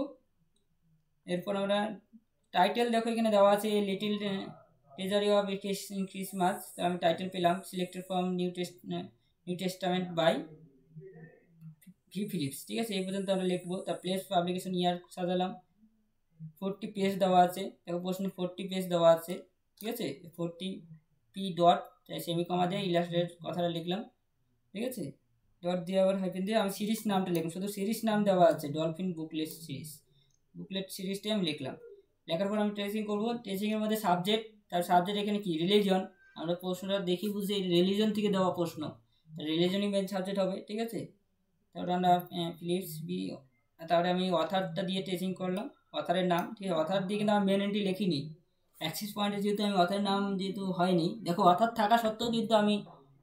এরপর আমরা টাইটেল, দেখো এখানে দেওয়া আছে লিটিল ট্রেজারি অফ ক্রিসমাস, তো আমি টাইটেল পেলাম selected from New Testament by V Phillips, ঠিক আছে, এই পর্যন্ত আমরা লিখবো। তার প্লেস, পাবলিকেশন ইয়ার সাজালাম, 40 পেজ দেওয়া আছে, দেখো প্রশ্নে 40 পেজ দেওয়া আছে, ঠিক আছে, 40 পি ডট সেমিকমা দিয়ে ইলাস্ট্রেট কথাটা লিখলাম, ঠিক আছে, ডট দিয়ে আবার হাইফেন দিয়ে আমি সিরিজ নামটা লিখলাম, শুধু সিরিজ নাম দেওয়া আছে ডলফিন বুকলেট সিরিজটাই আমি লিখলাম। লেখার পর আমি ট্রেসিং করবো। ট্রেসিংয়ের মধ্যে সাবজেক্ট, তার সাবজেক্ট এখানে কি রিলিজন, আমরা প্রশ্নটা দেখি বুঝতে রিলিজন থেকে দেওয়া প্রশ্ন, রিলিজনই মেন সাবজেক্ট হবে, ঠিক আছে। তারপরে আমরা ফিলিপস বি, তারপরে আমি অথারটা দিয়ে ট্রেসিং করলাম, অথারের নাম, ঠিক আছে, অথার দিয়ে কিন্তু আমি মেন এন্ট্রি লিখিনি, অ্যাক্সেস পয়েন্টে যেহেতু আমি অথারের নাম যেহেতু হয়নি, দেখো অথার থাকা সত্ত্বেও কিন্তু আমি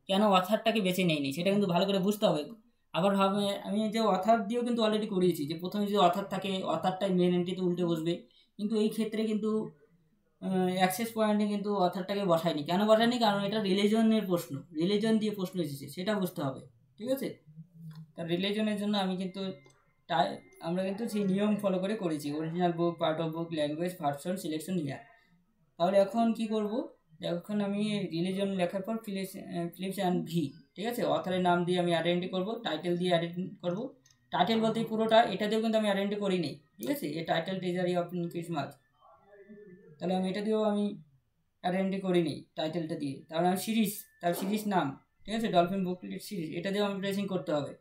কেন অথারটাকে বেছে নিইনি সেটা কিন্তু ভালো করে বুঝতে হবে। আবার ভাবে আমি যে অথার দিয়েও কিন্তু অলরেডি করিয়েছি, যে প্রথমে যদি অথার থাকে অথারটাই মেন এন্ট্রিতে উল্টে বসবে, কিন্তু এই ক্ষেত্রে কিন্তু অ্যাক্সেস পয়েন্টে কিন্তু অথারটাকে বসায়নি। কেন বসায়নি? কারণ এটা রিলিজনের প্রশ্ন, রিলিজন দিয়ে প্রশ্ন এসেছে, সেটা বুঝতে হবে, ঠিক আছে। তার রিলিজনের জন্য আমি কিন্তু আমরা কিন্তু সেই নিয়ম ফলো করে করেছি, original book, part of book, language, version, selection, year. তাহলে এখন কি করব, এখন আমি রিলিজন লেখার পর ফিলিপস অ্যান্ড ভি, ঠিক আছে, অথারের নাম দিয়ে আমি আইডেন্টি করব, টাইটেল দিয়ে আইডেন্টি করব। টাইটেল বলতে পুরোটা, এটা দিয়েও কিন্তু আমি আইডেন্টি করিনি, ঠিক আছে, এই টাইটেল ট্রেজারি অফ ক্রিসমাস, তাহলে আমি এটা দিয়েও আমি আইডেন্টি করিনি টাইটেলটা দিয়ে। তাহলে আমি সিরিজ, তার সিরিজ নাম, ঠিক আছে, ডলফিন বুকলেট সিরিজ, এটা দিয়েও আমি ট্রেসিং করতে হবে,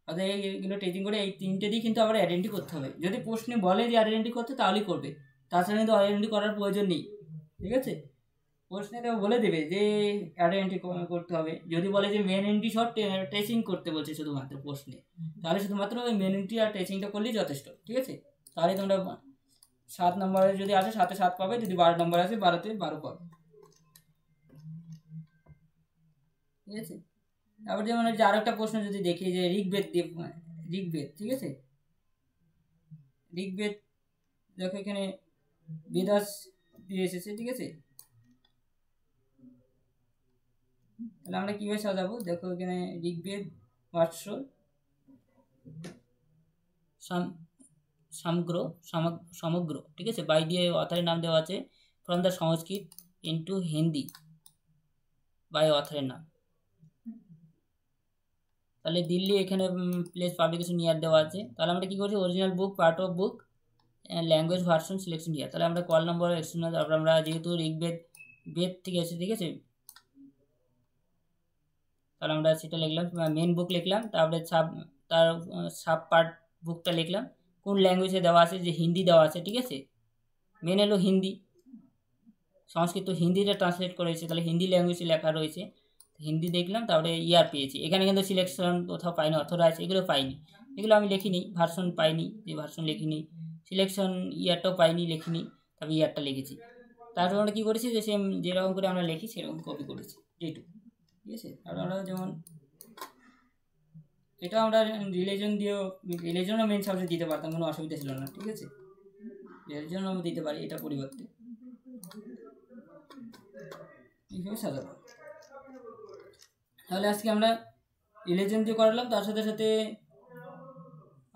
অর্থাৎ এইগুলো ট্রেসিং করে এই তিনটে দিয়ে কিন্তু আবার আইডেন্টি করতে হবে। যদি প্রশ্নে বলে যে আইডেন্টি করতে তাহলেই করবে, তাছাড়া কিন্তু আইডেন্টি করার প্রয়োজন নেই। ঠিক আছে, প্রশ্নে তো বলে দেবে যে আইডেন্টি করতে হবে। যদি বলে যে মেন এন্ট্রি সহ ট্রেসিং করতে বলছে শুধুমাত্র প্রশ্নে, তাহলে শুধুমাত্র ওই মেন এন্ট্রি আর ট্রেসিংটা করলেই যথেষ্ট। ঠিক আছে, তাহলে তোমরা 7 নম্বরে যদি আসে 7-এ 7 পাবে, যদি 12 নম্বর আসে 12-তে 12 পাবে। ঠিক আছে, তারপর যেমন যে আরো একটা প্রশ্ন যদি দেখি যে ঋগ্বেদ দিয়ে, ঋগ্বেদ, ঠিক আছে, ঋগ্বেদ দেখো এখানে বেদাস দিয়ে এসেছে। ঠিক আছে, তাহলে আমরা কীভাবে সাজাবো, দেখো এখানে ঋগ্বেদ ভাষ্য সমগ্র, সমগ্র, ঠিক আছে, বাই দিয়ে অথারের নাম দেওয়া আছে from the Sanskrit into Hindi by অথারের নাম। তাহলে দিল্লি এখানে প্লেস পাবলিকেশন ইয়ার দেওয়া আছে। তাহলে আমরা কী করছি, original book, part of book, language version, selection year. তাহলে আমরা কল নম্বর এক্সটার্নাল, তারপর আমরা যেহেতু ঋগ্বেদ বেদ থেকে এসে, ঠিক আছে, তাহলে আমরা সেটা লিখলাম, মেন বুক লিখলাম, তারপরে তার সাব পার্ট বুকটা লিখলাম, কোন ল্যাঙ্গুয়েজে দেওয়া আছে, যে হিন্দি দেওয়া আছে। ঠিক আছে, মেন হলো হিন্দি, সংস্কৃত হিন্দিটা ট্রান্সলেট করেছে, তাহলে হিন্দি ল্যাঙ্গুয়েজে লেখা রয়েছে, হিন্দি দেখলাম, তারপরে ইয়ার পেয়েছি। এখানে কিন্তু সিলেকশন কোথাও পাইনি, অথরাইজ এগুলো পাইনি, এগুলো আমি লিখিনি, ভার্সন পাইনি, যে ভার্সন লিখিনি, সিলেকশন ইয়ারটাও পাইনি, লিখিনি, তারপরে ইয়ারটা লিখেছি। তারপর আমরা কী করেছি, যে সেম যেরকম করে আমরা লিখি সেরকম কপি করেছি যেটুকু। ঠিক আছে, আর আমরা যেমন এটা আমরা রিলিজন দিয়েও, রিলিজনও মেন সাবজেক্ট দিতে পারতাম, কোনো অসুবিধা ছিল না। ঠিক আছে, রিলিজন আমি দিতে পারি এটা পরিবর্তে, এইভাবে সাজাবো। তাহলে আজকে আমরা রিলিজন দিয়ে করালাম, তার সাথে সাথে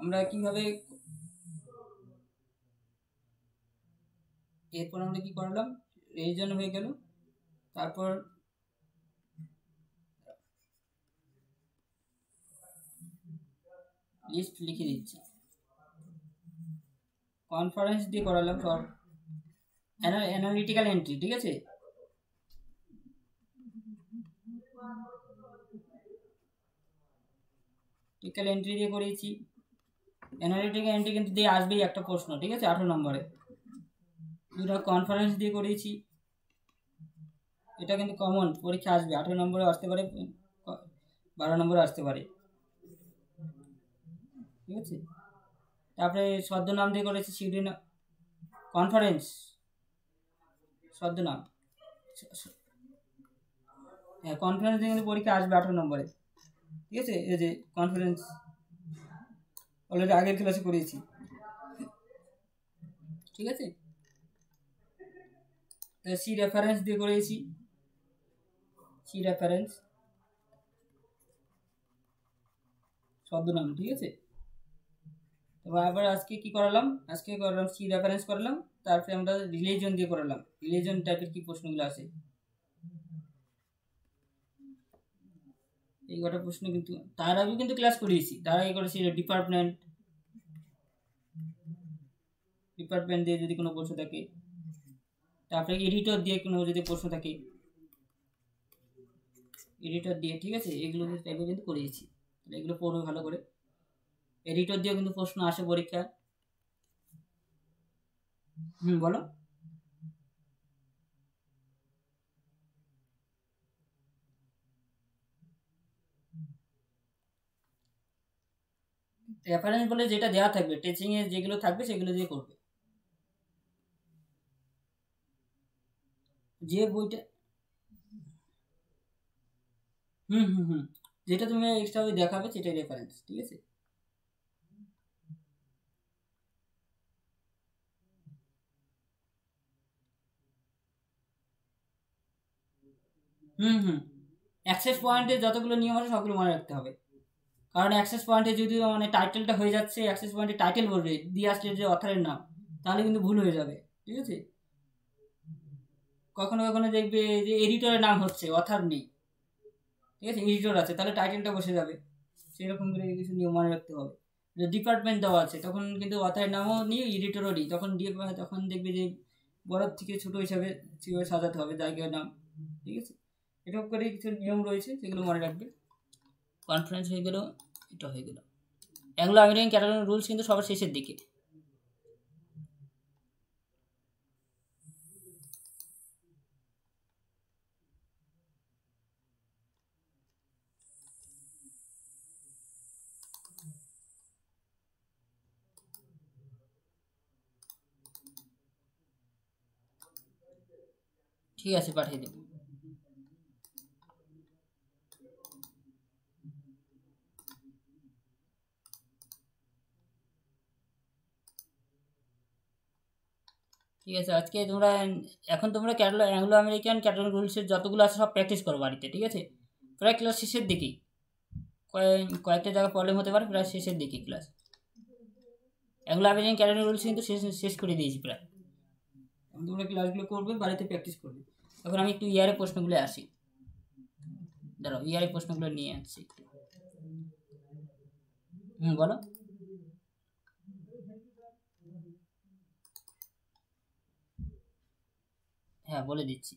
আমরা কীভাবে, এরপর আমরা কী করালাম, রিলিজন হয়ে গেল, তারপর লিস্ট লিখে দিচ্ছি, কনফারেন্স দিয়ে করালাম সব অ্যানালিটিক্যাল এন্ট্রি। ঠিক আছে, অ্যানালিটিক্যাল এন্ট্রি দিয়ে করেছি, অ্যানালিটিক্যাল এন্ট্রি কিন্তু দিয়ে আসবেই একটা প্রশ্ন। ঠিক আছে, 18 নম্বরে। দুটো কনফারেন্স দিয়ে করেছি, এটা কিন্তু কমন পরীক্ষা আসবে, 18 নম্বরে আসতে পারে, 12 নম্বরে আসতে পারে। ঠিক আছে, তারপরে ছদ্মনাম দিয়ে করেছি, শিডিউল কনফারেন্স ছদ্মনাম, হ্যাঁ কনফারেন্স দিয়ে কিন্তু পরীক্ষা আসবে 18 নম্বরে। ঠিক আছে, এই যে কনফারেন্স অলরেডি আগের ক্লাসে করেছি। ঠিক আছে, তো সি রেফারেন্স দিয়ে করেছি, সি রেফারেন্স ছদ্মনাম। ঠিক আছে, তো আবার আজকে কি করালাম, আজকে করলাম সি রেফারেন্স করালাম, তারপরে আমরা রিলিজন দিয়ে করালাম, রিলিজন টাইপের কি প্রশ্নগুলো আছে, এই কটা প্রশ্ন কিন্তু তার আগে কিন্তু ক্লাস করিয়েছি। তার আগে করেছি ডিপার্টমেন্ট, ডিপার্টমেন্ট দিয়ে যদি কোনো প্রশ্ন থাকে, তারপরে এডিটর দিয়ে কোনো যদি প্রশ্ন থাকে, এডিটর দিয়ে। ঠিক আছে, এগুলো টাইপের কিন্তু করিয়েছি, এগুলো পড়বে ভালো করে। এডিটর দিয়েও কিন্তু প্রশ্ন আসে পরীক্ষা। বলো, রেফারেন্স বলে যেটা দেওয়া থাকবে, টিচিং এ যেগুলো থাকবে সেগুলো দিয়ে করবে, যে বইটা যেটা তুমি এক্সট্রা দেখাবে সেটাই রেফারেন্স। ঠিক আছে, অ্যাক্সেস পয়েন্টে যতগুলো নিয়ম আছে সবগুলো মনে রাখতে হবে, কারণ অ্যাক্সেস পয়েন্টে যদি মানে টাইটেলটা হয়ে যাচ্ছে, অ্যাক্সেস পয়েন্টে টাইটেল বলবে দিয়ে আসলে যে অথারের নাম, তাহলে কিন্তু ভুল হয়ে যাবে। ঠিক আছে, কখনো কখনো দেখবে যে এডিটরের নাম হচ্ছে, অথার নেই। ঠিক আছে, এডিটর আছে, তাহলে টাইটেলটা বসে যাবে, সেরকম করে কিছু নিয়ম মনে রাখতে হবে। যে ডিপার্টমেন্ট দেওয়া আছে তখন কিন্তু অথারের নামও নেই, এডিটরও নেই, তখন তখন দেখবে যে বড় থেকে ছোট হিসাবে সেভাবে সাজাতে হবে জায়গার নাম। ঠিক আছে, এরকম করে কিছু নিয়ম রয়েছে, সেগুলো মনে রাখবে। কনফারেন্স হয়ে গেল, এটা হয়ে গেল। অ্যাংলো আমেরিকান ক্যাটালন রুলস কিন্তু সবার শেষের দিকে। ঠিক আছে, পাঠিয়ে দেবো। ঠিক আছে, আজকে তোমরা এখন তোমরা অ্যাংলো আমেরিকান ক্যাটালন রুলসের যতগুলো আছে সব প্র্যাকটিস করো বাড়িতে, ঠিক আছে? প্রায় ক্লাস শেষের দিকেই, কয়েকটা জায়গায় প্রবলেম হতে পারে, প্রায় শেষের দিকে ক্লাস। অ্যাংলো আমেরিকান ক্যাটালন রুলস কিন্তু শেষ করে দিয়েছি প্রায়। তোমরা ক্লাসগুলো করবে, বাড়িতে প্র্যাকটিস করবে। এখন আমি একটু ইয়ারের প্রশ্নগুলো আসি, দাঁড়াও ইয়ারের প্রশ্নগুলো নিয়ে আসছি একটু। বলো। হ্যাঁ, বলে দিচ্ছি।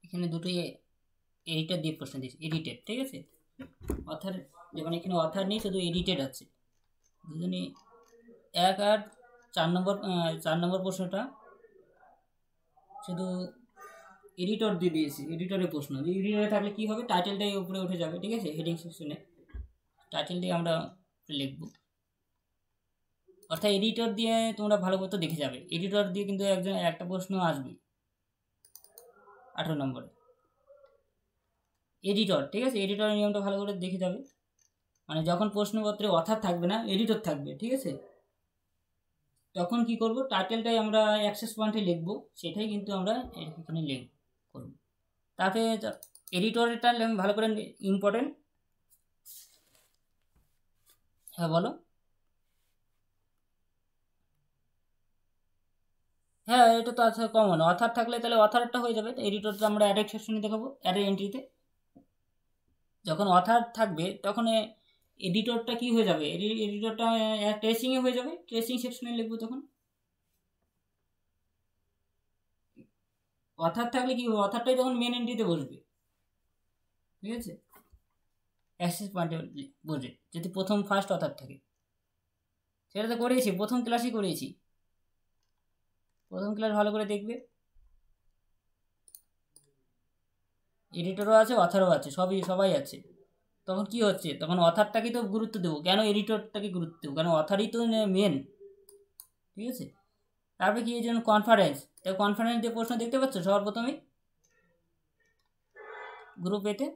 এখানে দুটোই এডিটার দিয়ে প্রশ্ন দিয়েছি, এডিটেড, ঠিক আছে? অথার, যেমন এখানে অথার নেই, শুধু এডিটেড আছে। দুজনই 1 আর 4 নম্বর প্রশ্নটা শুধু এডিটর দিয়ে দিয়েছি, এডিটরের প্রশ্ন। এডিটরে থাকলে কি হবে, টাইটেলটাই উপরে উঠে যাবে, ঠিক আছে? হেডিং সেকশনে টাইটেলটাই আমরা লিখব। অর্থাৎ এডিটর দিয়ে তোমরা ভালো মতো দেখে যাবে, এডিটর দিয়ে কিন্তু একটা প্রশ্ন আসবে 18 নম্বরে এডিটর, ঠিক আছে? এডিটরের নিয়মটা ভালো করে দেখে যাবে। মানে যখন প্রশ্নপত্রে অথার থাকবে না, এডিটর থাকবে, ঠিক আছে? তখন কি করব, টাইটেলটাই আমরা অ্যাক্সেস পয়েন্টে লিখবো, সেটাই কিন্তু আমরা এখানে করব। তাতে এডিটরটা ভালো করে ইম্পর্টেন্ট। হ্যাঁ, বলো। হ্যাঁ, এটা তো আছে কমন। অথার থাকলে তাহলে অথারটা হয়ে যাবে, এডিটরটা আমরা অ্যাডেড সেকশনে দেখাবো, অ্যাডেড এন্ট্রিতে। যখন অথার থাকবে তখন এডিটরটা কি হয়ে যাবে, এডিটরটা ট্রেসিংয়ে হয়ে যাবে, ট্রেসিং সেকশনে লিখবো তখন। অথার থাকলে কি হবে, অথারটাই তখন মেন এন্ট্রিতে বসবে, ঠিক আছে? অ্যাক্সেস পয়েন্টে বসবে যদি ফার্স্ট অথার থাকে। সেটা তো করেছি, প্রথম ক্লাসই করেছি, প্রথম ক্লাস ভালো করে দেখবে। এডিটরও আছে, অথারও আছে, সবাই আছে। তখন কি হচ্ছে, তখন অথারটাকে তো গুরুত্ব দেবো, কেন এডিটরটাকে গুরুত্ব দেবো, কেন অথারই তো মেন। ঠিক আছে, তারপরে কি এই জন্য কনফারেন্স, তাই কনফারেন্স দিয়ে প্রশ্ন দেখতে পাচ্ছ সবার প্রথমেই গ্রুপ এতে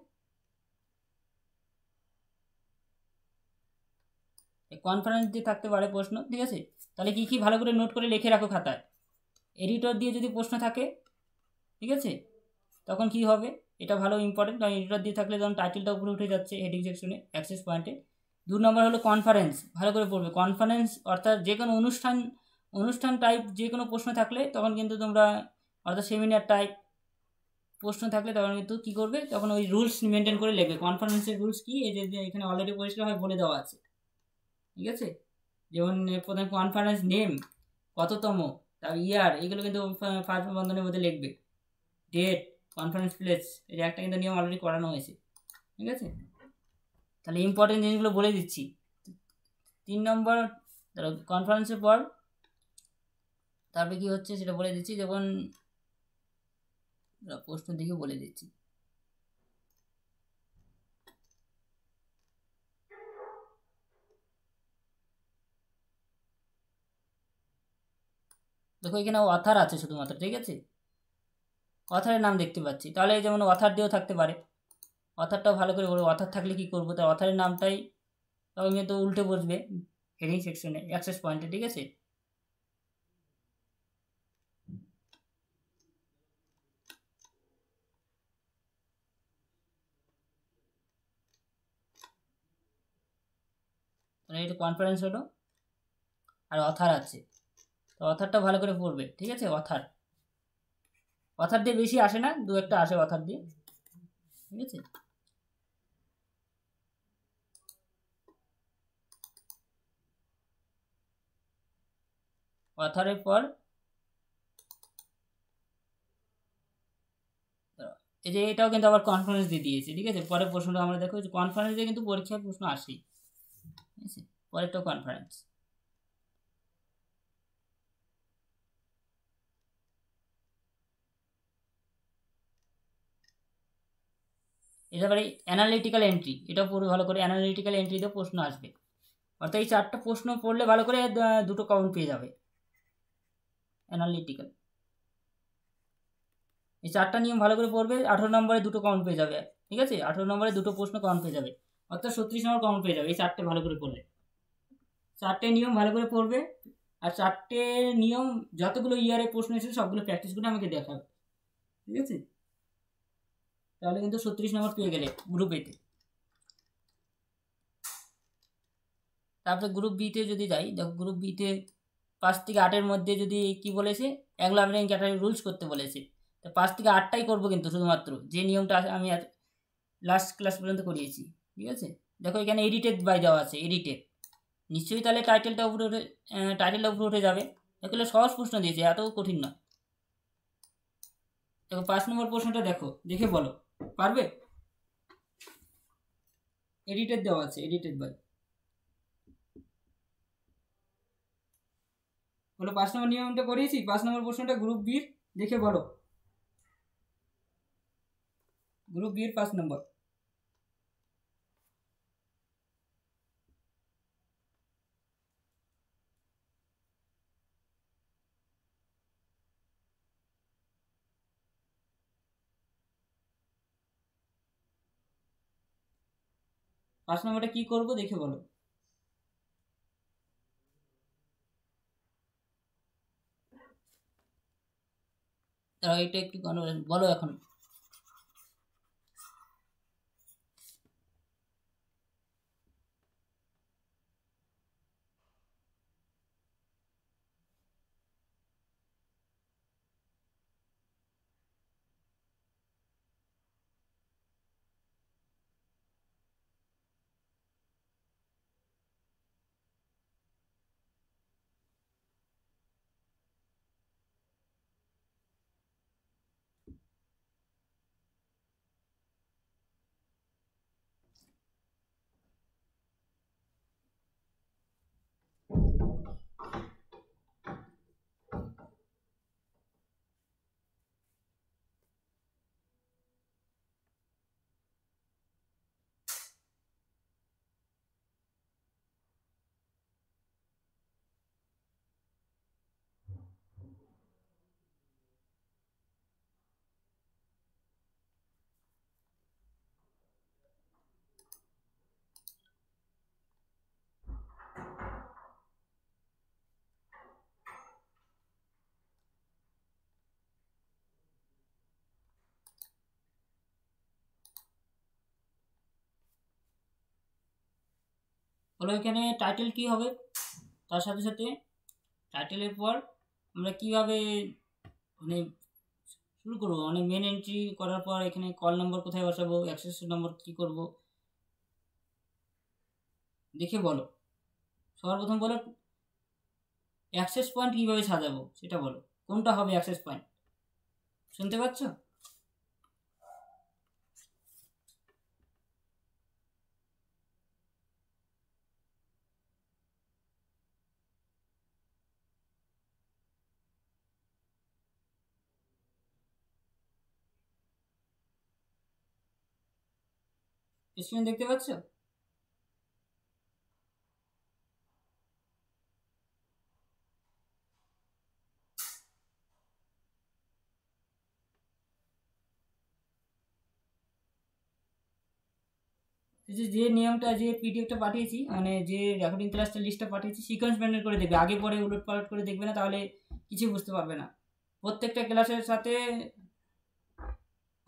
কনফারেন্স দিয়ে থাকতে পারে প্রশ্ন। ঠিক আছে, তাহলে কি কি ভালো করে নোট করে লিখে রাখো খাতায়। এডিটর দিয়ে যদি প্রশ্ন থাকে, ঠিক আছে, তখন কি হবে, এটা ভালো ইম্পর্টেন্ট, কারণ এডিটর দিয়ে থাকলে যখন টাইটেলটা উপরে উঠে যাচ্ছে হেডিং সেকশনে অ্যাক্সেস পয়েন্টে। 2 নম্বর হলো কনফারেন্স, ভালো করে পড়বে। কনফারেন্স অর্থাৎ যে কোনো অনুষ্ঠান টাইপ যে কোনো প্রশ্ন থাকলে তখন কিন্তু তোমরা, অর্থাৎ সেমিনার টাইপ প্রশ্ন থাকলে তখন কিন্তু কী করবে, তখন ওই রুলস মেনটেন করে লিখবে। কনফারেন্সের রুলস কি, এই যে এখানে অলরেডি পরিষ্কারভাবে বলে দেওয়া আছে। ঠিক আছে, যেমন প্রথমে কনফারেন্স নেম কততম, তার ইয়ার, এগুলো কিন্তু ফার্স্ট বন্ধনের মধ্যে লিখবে। ডেট, কনফারেন্স প্লেস, এই যে একটা কিন্তু নিয়ম অলরেডি করানো হয়েছে। ঠিক আছে, তাহলে ইম্পর্টেন্ট জিনিসগুলো বলে দিচ্ছি। 3 নম্বর কনফারেন্সের পর তারপরে কি হচ্ছে সেটা বলে দিচ্ছি, যখন প্রশ্ন দিকে বলে দিচ্ছি। দেখো এখানে অথার আছে শুধুমাত্র, ঠিক আছে, অথারের নাম দেখতে পাচ্ছি, তাহলে যেমন অথার দিয়েও থাকতে পারে। অথারটাও ভালো করে বলবো, অথার থাকলে কি করবো, তাই অথারের নামটাই তখন কিন্তু উল্টে বসবে হেডিং সেকশনে অ্যাক্সেস পয়েন্টে। ঠিক আছে, তাহলে এটা কনফারেন্স হলো, আর অথার আছে, তো অথারটা ভালো করে পড়বে। ঠিক আছে, অথার অথার দিয়ে বেশি আসে না, দু একটা আসে অথার দিয়ে। ঠিক আছে, অথারের পর এই যে এটাও কিন্তু আবার কনফারেন্স দিয়ে দিয়েছে। ঠিক আছে, পরের প্রশ্নটা আমরা দেখো, কনফারেন্স দিয়ে কিন্তু পরীক্ষার প্রশ্ন আসেই। ঠিক আছে, পরেরটা কনফারেন্স। এবারে অ্যানালিটিক্যাল এন্ট্রি, এটাও পুরো ভালো করে, অ্যানালিটিক্যাল এন্ট্রিতে প্রশ্ন আসবে। অর্থাৎ এই 4টা প্রশ্ন পড়লে ভালো করে 2টো কাউন্ট পেয়ে যাবে অ্যানালিটিক্যাল। এই 4টা নিয়ম ভালো করে পড়বে, 18 নম্বরে 2টো কাউন্ট পেয়ে যাবে। ঠিক আছে, 18 নম্বরে 2টো প্রশ্ন কাউন্ট পেয়ে যাবে, অর্থাৎ 36 নম্বর কাউন্ট পেয়ে যাবে এই 4টে ভালো করে পড়লে। 4টে নিয়ম ভালো করে পড়বে, আর 4টে নিয়ম যতগুলো ইয়ারে প্রশ্ন এসেছে সবগুলো প্র্যাকটিস করে আমাকে দেখাবে। ঠিক আছে, তাহলে কিন্তু 36 নম্বর পেয়ে গেলে গ্রুপ এতে। তারপরে গ্রুপ বিতে যদি যাই, দেখো গ্রুপ বিতে 5 থেকে 8-এর মধ্যে যদি কি বলেছে, অ্যাংলো আমেরিকান ক্যাটাগরি রুলস করতে বলেছে, তো 5 থেকে 8টাই করবো কিন্তু, শুধুমাত্র যে নিয়মটা আমি লাস্ট ক্লাস পর্যন্ত করিয়েছি। ঠিক আছে, দেখো এখানে এডিটেড বাই দেওয়া আছে, এডিটেড, নিশ্চয়ই তাহলে টাইটেলটা উপরে উঠে যাবে। এগুলো সহজ প্রশ্ন দিয়েছে, এত কঠিন না। দেখো 5 নম্বর প্রশ্নটা দেখো, দেখে বলো পারবে। এডিটেড দেওয়া আছে, এডিটেড বাই বলো। 5 নম্বর নিয়মটা করিয়েছি, 5 নম্বর প্রশ্নটা গ্রুপ বির, দেখে বলো। গ্রুপ বির 5 নম্বর। 5 নম্বরটা কি করবো দেখে বলো। তারা এটা একটু বলো এখন। বলো এখানে টাইটেল কি হবে, তার সাথে সাথে টাইটেলের পর আমরা কিভাবে মানে শুরু করবো, মানে মেন এন্ট্রি করার পর এখানে কল নম্বর কোথায় বসাবো, অ্যাক্সেস নম্বর কি করব দেখে বলো। সবার প্রথম বলো অ্যাক্সেস পয়েন্ট কীভাবে সাজাবো সেটা বলো, কোনটা হবে অ্যাক্সেস পয়েন্ট, শুনতে পাচ্ছ? স্ক্রিন দেখতে পাচ্ছ? যে নিয়মটা, যে পিডিএফটা পাঠিয়েছি, মানে যে রেকর্ডিং ক্লাসটা লিস্টটা পাঠিয়েছি, সিকোয়েন্স মেনটেন করে দেখবে, আগে পরে উলট পালট করে দেখবে না, তাহলে কিছু বুঝতে পারবে না। প্রত্যেকটা ক্লাসের সাথে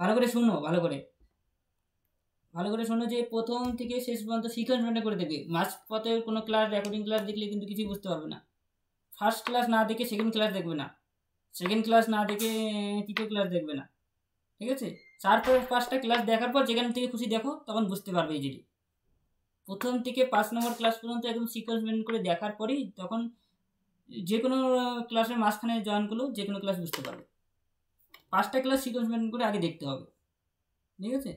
ভালো করে শুনো, ভালো করে শোনো যে প্রথম থেকে শেষ পর্যন্ত সিকোয়েন্স মেনটেন করে দেখবে। মাঝপথে কোনো ক্লাস রেকর্ডিং ক্লাস দেখলে কিন্তু কিছুই বুঝতে পারবে না। ফার্স্ট ক্লাস না দেখে সেকেন্ড ক্লাস দেখবে না, সেকেন্ড ক্লাস না দেখে তৃতীয় ক্লাস দেখবে না, ঠিক আছে? 4-5টা ক্লাস দেখার পর যেখান থেকে খুশি দেখো, তখন বুঝতে পারবে ইজিলি। প্রথম থেকে 5 নম্বর ক্লাস পর্যন্ত একদম সিকোয়েন্স মেনটেন করে দেখার পরেই তখন যে কোনো ক্লাসের মাঝখানে জয়েন করলেও যে কোনো ক্লাস বুঝতে পারবে। 5টা ক্লাস সিকোয়েন্স মেনটেন করে আগে দেখতে হবে, ঠিক আছে?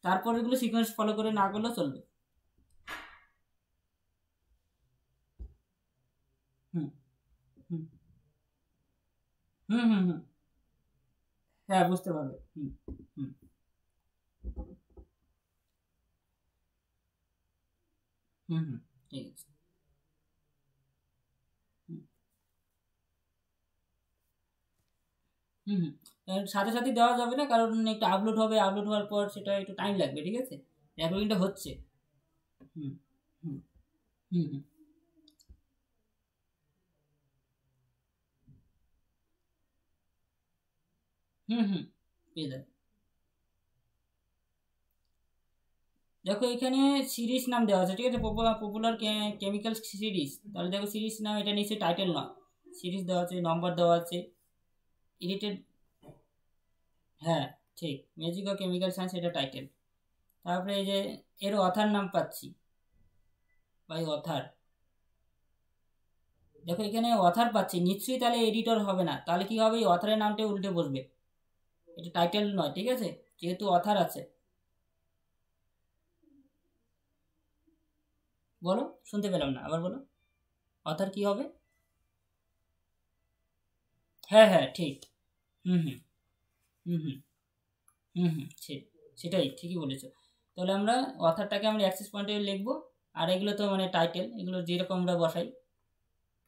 তারপর এগুলো সিকোয়েন্স ফলো করে না করলেও চলবে। হুম হুম হুম হুম হুম হ্যাঁ, বুঝতে পারবে। হুম হুম হুম হুম ঠিক আছে। হুম হুম হুম সাথে সাথে দেওয়া যাবে না, কারণ একটু আপলোড হবে, আপলোড হওয়ার পর সেটা একটু টাইম লাগবে, ঠিক আছে? রেকর্ডিংটা হচ্ছে। হুম হুম হুম হুম হুম হুম পেয়ে যাবে। দেখো এখানে সিরিজ নাম দেওয়া আছে, ঠিক আছে? পপুলার কেমিক্যাল সিরিজ, তাহলে দেখো সিরিজ নাম, এটা নিচে টাইটেল নয়, সিরিজ দেওয়া আছে, নম্বর দেওয়া আছে, এডিটেড। হ্যাঁ ঠিক, ম্যাজিক ও কেমিক্যাল সায়েন্স এটা টাইটেল। তারপরে এই যে এর অথার নাম পাচ্ছি, বাই অথার। দেখো এখানে অথার পাচ্ছি, নিশ্চয়ই তাহলে এডিটর হবে না, তাহলে কি হবে, এই অথারের নামটা উল্টে বসবে, এটা টাইটেল নয়, ঠিক আছে? যেহেতু অথার আছে। বলো, শুনতে পেলাম না, আবার বলো। অথার কি হবে? হ্যাঁ হ্যাঁ ঠিক। হুম হুম হুম হুম হুম হুম সেটাই ঠিকই বলেছো। তাহলে আমরা অথারটাকে আমরা অ্যাক্সেস পয়েন্টে লিখবো, আর এগুলো তো মানে টাইটেল, এগুলো যেরকম আমরা বসাই,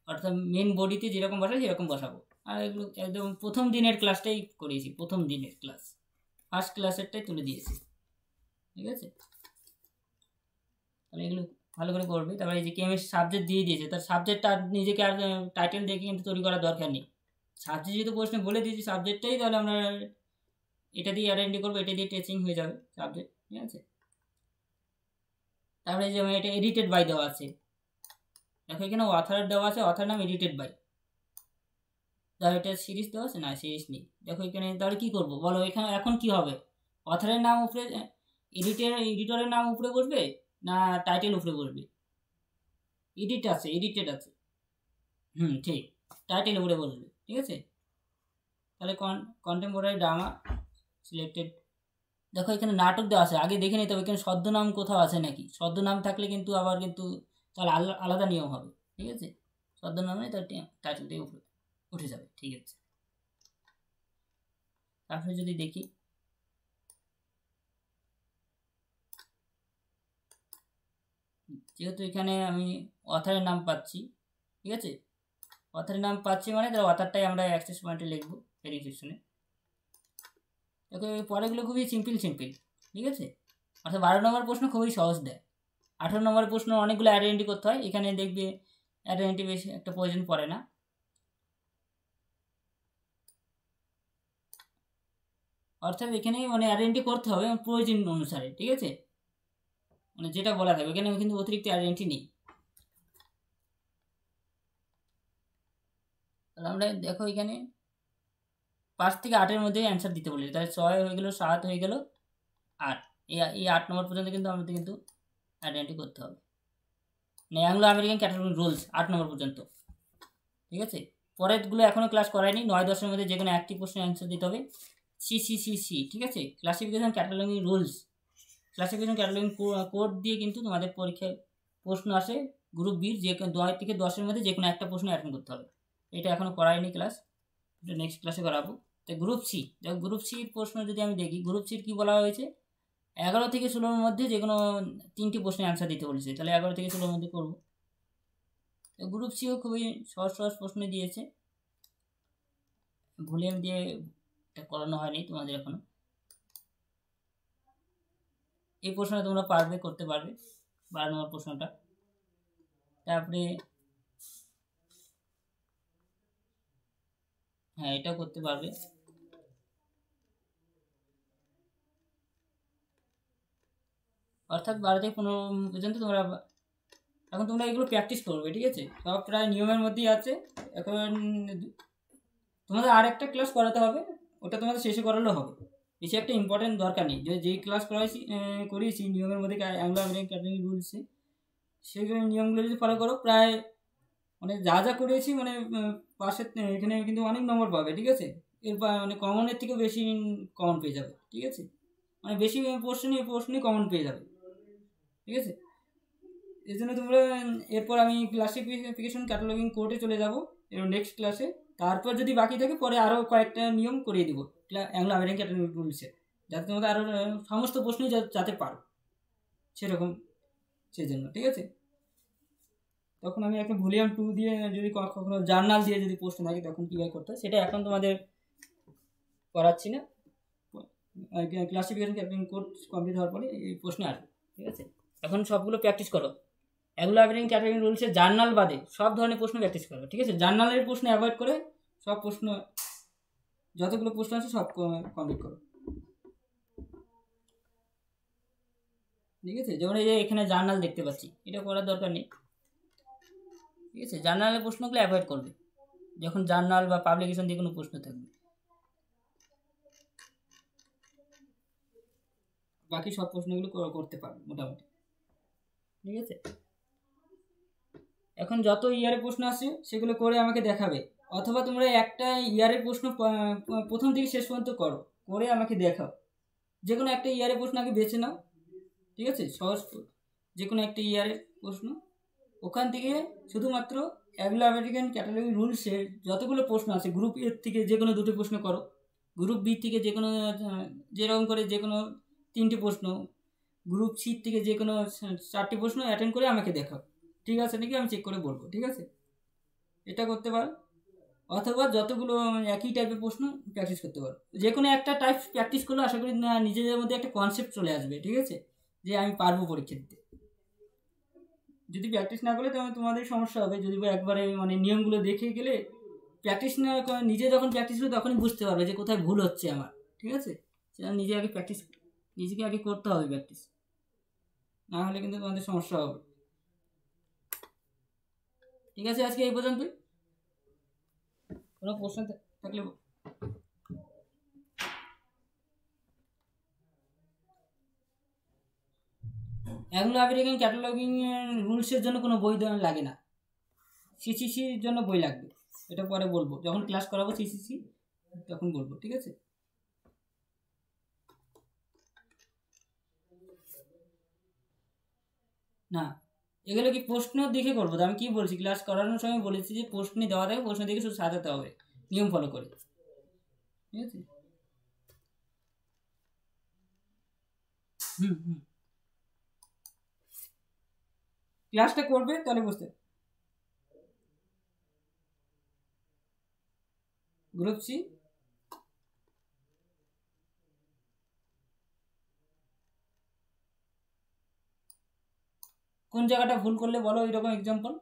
অর্থাৎ মেন বডিতে যেরকম বসাই সেরকম বসাবো। আর এগুলো একদম প্রথম দিনের ক্লাসটাই করিয়েছি, প্রথম দিনের ক্লাস, ফার্স্ট ক্লাসেরটাই তুলে দিয়েছি, ঠিক আছে? তাহলে এগুলো ভালো করে করবে। তারপরে এই যে কেমিস্ট্রি সাবজেক্ট দিয়ে দিয়েছে, তার সাবজেক্টটা আর নিজেকে আর টাইটেল দেখে কিন্তু তৈরি করার দরকার নেই। সাবজেক্ট যেহেতু প্রশ্নে বলে দিয়েছি সাবজেক্টটাই, তাহলে আমরা এটা দিয়ে আইডেন্টি করবো, এটা দিয়ে টেচিং হয়ে যাবে সাবজেক্ট, ঠিক আছে? তারপরে এই যে এটা এডিটেড বাই দেওয়া আছে, দেখো এখানে অথার দেওয়া আছে, অথার নাম এডিটেড বাই। তাহলে এটা সিরিজ দেওয়া আছে না, সিরিজ নেই। দেখো এখানে তাহলে কি করবো বলো, এখানে এখন কি হবে, অথারের নাম উপরে, এডিটরের নাম উপরে বসবে, না টাইটেল উপরে বসবে? এডিটেড আছে। হুম ঠিক, টাইটেল উপরে বসবে, ঠিক আছে? তাহলে কন্টেম্পোরারি ড্রামা সিলেক্টেড। দেখো এখানে নাটক দেওয়া আছে, আগে দেখে নিতে হবে এখানে ছদ্মনাম কোথাও আছে নাকি, ছদ্মনাম থাকলে কিন্তু আবার কিন্তু তাহলে আলাদা নিয়ম হবে, ঠিক আছে? ছদ্মনামে তার টাইটেলটাই উপরে উঠে যাবে, ঠিক আছে? তারপরে যদি দেখি, যেহেতু এখানে আমি অথারের নাম পাচ্ছি, ঠিক আছে? অথারের নাম পাচ্ছি মানে তার অথারটাই আমরা অ্যাক্সেস পয়েন্টে লিখবো, হেডিং সেকশনে। দেখো এই পরেগুলো খুবই সিম্পল সিম্পল, ঠিক আছে? অর্থাৎ 12 নম্বর প্রশ্ন খুবই সহজ দেয়। 18 নম্বর প্রশ্ন অনেকগুলো আইডেন্টি করতে হয়, এখানে দেখবে আইডেন্টি বেশি একটা প্রয়োজন পড়ে না। অর্থাৎ এখানে মানে আইডেন্টি করতে হবে প্রয়োজন অনুসারে, ঠিক আছে? মানে যেটা বলা থাকবে, এখানে কিন্তু অতিরিক্ত আইডেন্টি নেই। তাহলে আমরা দেখো এখানে 5 থেকে 8-এর মধ্যে অ্যান্সার দিতে বলি, তাহলে 6 হয়ে গেল, 7 হয়ে গেল, 8। এই 8 নম্বর পর্যন্ত কিন্তু আমাদের কিন্তু আইডেন্টি করতে হবে, মানে অ্যাংলো আমেরিকান ক্যাটালগিং রুলস 8 নম্বর পর্যন্ত। ঠিক আছে, পরেরগুলো এখনও ক্লাস করায়নি। 9-10-এর মধ্যে যে কোনো একটি প্রশ্নের অ্যান্সার দিতে হবে। সি, ঠিক আছে, classification cataloguing rules, classification cataloguing code দিয়ে কিন্তু তোমাদের পরীক্ষায় প্রশ্ন আসে। গ্রুপ বির যে 9 থেকে 10-এর মধ্যে যে কোনো একটা প্রশ্ন অ্যাটেন্ড করতে হবে। এটা এখনও করায়নি ক্লাস, এটা নেক্সট ক্লাসে করাবো। তো গ্রুপ সি, দেখো গ্রুপ সির প্রশ্ন যদি আমি দেখি, গ্রুপ সির কী বলা হয়েছে, 11 থেকে 16-এর মধ্যে যে কোনো 3টি প্রশ্নের অ্যান্সার দিতে বলেছে, তাহলে 11 থেকে 16-এর মধ্যে করবো। গ্রুপ সিও খুবই সহজ সহজ প্রশ্ন দিয়েছে, ভলিউম দিয়ে এটা করানো হয়নি তোমাদের এখনো। এই প্রশ্নটা তোমরা পারবে, করতে পারবে, 12 নম্বর প্রশ্নটা। তারপরে হ্যাঁ, এটাও করতে পারবে। অর্থাৎ 12 থেকে 15 পর্যন্ত তোমরা, এখন তোমরা এগুলো প্র্যাকটিস করবে। ঠিক আছে, সব প্রায় নিয়মের মধ্যেই আছে। এখন তোমাদের আর একটা ক্লাস করাতে হবে, ওটা তোমাদের শেষে করালেও হবে, বেশি একটা ইম্পর্টেন্ট দরকার নেই। যেই ক্লাস করিয়েছি নিয়মের মধ্যে অ্যাংলো আমেরিকান ক্যাটালগিং রুলসে, সেগুলো নিয়মগুলো যদি ফলো করো, প্রায় মানে যা যা করেছি, মানে পাশে এখানে কিন্তু অনেক নম্বর পাবে। ঠিক আছে, এরপর মানে কমনের থেকেও বেশি কমন পেয়ে যাবে। ঠিক আছে, মানে বেশি প্রশ্নই কমন পেয়ে যাবে। ঠিক আছে, এই জন্য তোমরা, এরপর আমি ক্লাসিফিকেশন ক্যাটালগিং কোডে চলে যাব এর নেক্সট ক্লাসে। তারপর যদি বাকি থাকে পরে আরও কয়েকটা নিয়ম করিয়ে দেবো অ্যাংলো আমেরিকান ক্যাটালগিং রুলসে, যাতে তোমাদের আরও সমস্ত প্রশ্নই যাতে পারো সেরকম, সেই জন্য। ঠিক আছে, তখন আমি একটা ভলিউম 2 দিয়ে যদি কখনো জার্নাল দিয়ে যদি প্রশ্ন থাকে তখন কীভাবে করতে হয় সেটা এখন তোমাদের করাচ্ছি না। ক্লাসিফিকেশন ক্যাটালগিং কোড কমপ্লিট হওয়ার পরে এই প্রশ্নে আসবে। ঠিক আছে, এখন সবগুলো প্র্যাকটিস করো। অ্যাংলো আমেরিকান ক্যাটালগিং রুলসের জার্নাল বাদে সব ধরনের প্রশ্ন প্র্যাকটিস করো। ঠিক আছে, জার্নালের প্রশ্ন অ্যাভয়েড করে সব প্রশ্ন, যতগুলো প্রশ্ন আছে সব কমপ্লিট করো। ঠিক আছে, যেমন এই যে এখানে জার্নাল দেখতে পাচ্ছি, এটা করার দরকার নেই। ঠিক আছে, জার্নালের প্রশ্নগুলো অ্যাভয়েড করবে যখন জার্নাল বা পাবলিকেশন দিয়ে কোনো প্রশ্ন থাকবে। বাকি সব প্রশ্নগুলো করতে পারবে মোটামুটি। ঠিক আছে, এখন যত ইয়ারের প্রশ্ন আসে সেগুলো করে আমাকে দেখাবে, অথবা তোমরা একটা ইয়ারের প্রশ্ন প্রথম থেকে শেষ পর্যন্ত করে আমাকে দেখাও। যে কোনো একটা ইয়ারের প্রশ্ন আগে বেছে নাও। ঠিক আছে, সহজ যে কোনো একটা ইয়ারের প্রশ্ন, ওখান থেকে শুধুমাত্র অ্যাংলো আমেরিকান ক্যাটালগিং রুলসের যতগুলো প্রশ্ন আছে, গ্রুপ এর থেকে যে কোনো 2টি প্রশ্ন করো, গ্রুপ বি থেকে যে কোনো যেরকম করে যে কোনো 3টি প্রশ্ন, গ্রুপ সি থেকে যে কোনো 4টি প্রশ্ন অ্যাটেন্ড করে আমাকে দেখাও। ঠিক আছে নাকি আমি চেক করে বলবো। ঠিক আছে, এটা করতে পারো, অথবা যতগুলো একই টাইপের প্রশ্ন প্র্যাকটিস করতে পারো। যে কোনো একটা টাইপ প্র্যাকটিস করলে আশা করি নিজেদের মধ্যে একটা কনসেপ্ট চলে আসবে। ঠিক আছে, যে আমি পারবো পরীক্ষা দিতে। যদি প্র্যাকটিস না করলে তখন তোমাদের সমস্যা হবে। যদি একবারে মানে নিয়মগুলো দেখে গেলে প্র্যাকটিস না, নিজে যখন প্র্যাকটিস করবে তখনই বুঝতে পারবে যে কোথায় ভুল হচ্ছে আমার। ঠিক আছে, সেটা নিজেকে আগে করতে হবে প্র্যাকটিস, না হলে কিন্তু তোমাদের সমস্যা হবে। ঠিক আছে, আজকে এই পর্যন্ত। কোনো প্রশ্ন থাকলে অ্যাংলো আমেরিকান ক্যাটালগিং রুলসের জন্য কোনো বই লাগে না, সিসিসির জন্য বই লাগবে। এটা পরে বলবো, যখন ক্লাস করাবো সিসিসি তখন বলবো। ঠিক আছে, না এগুলো কি প্রশ্ন দেখে করবো তো? আমি কি বলছি, ক্লাস করানোর সময় বলেছি যে প্রশ্ন দেওয়া থাকে, প্রশ্ন দেখে শুধু সাজাতে হবে নিয়ম ফলো করে। ঠিক আছে, ক্লাসটা করবে তাহলে বুঝতে। গ্রুপ সি, কোন জায়গাটা ভুল করলে বলো এরকম এক্সাম্পল।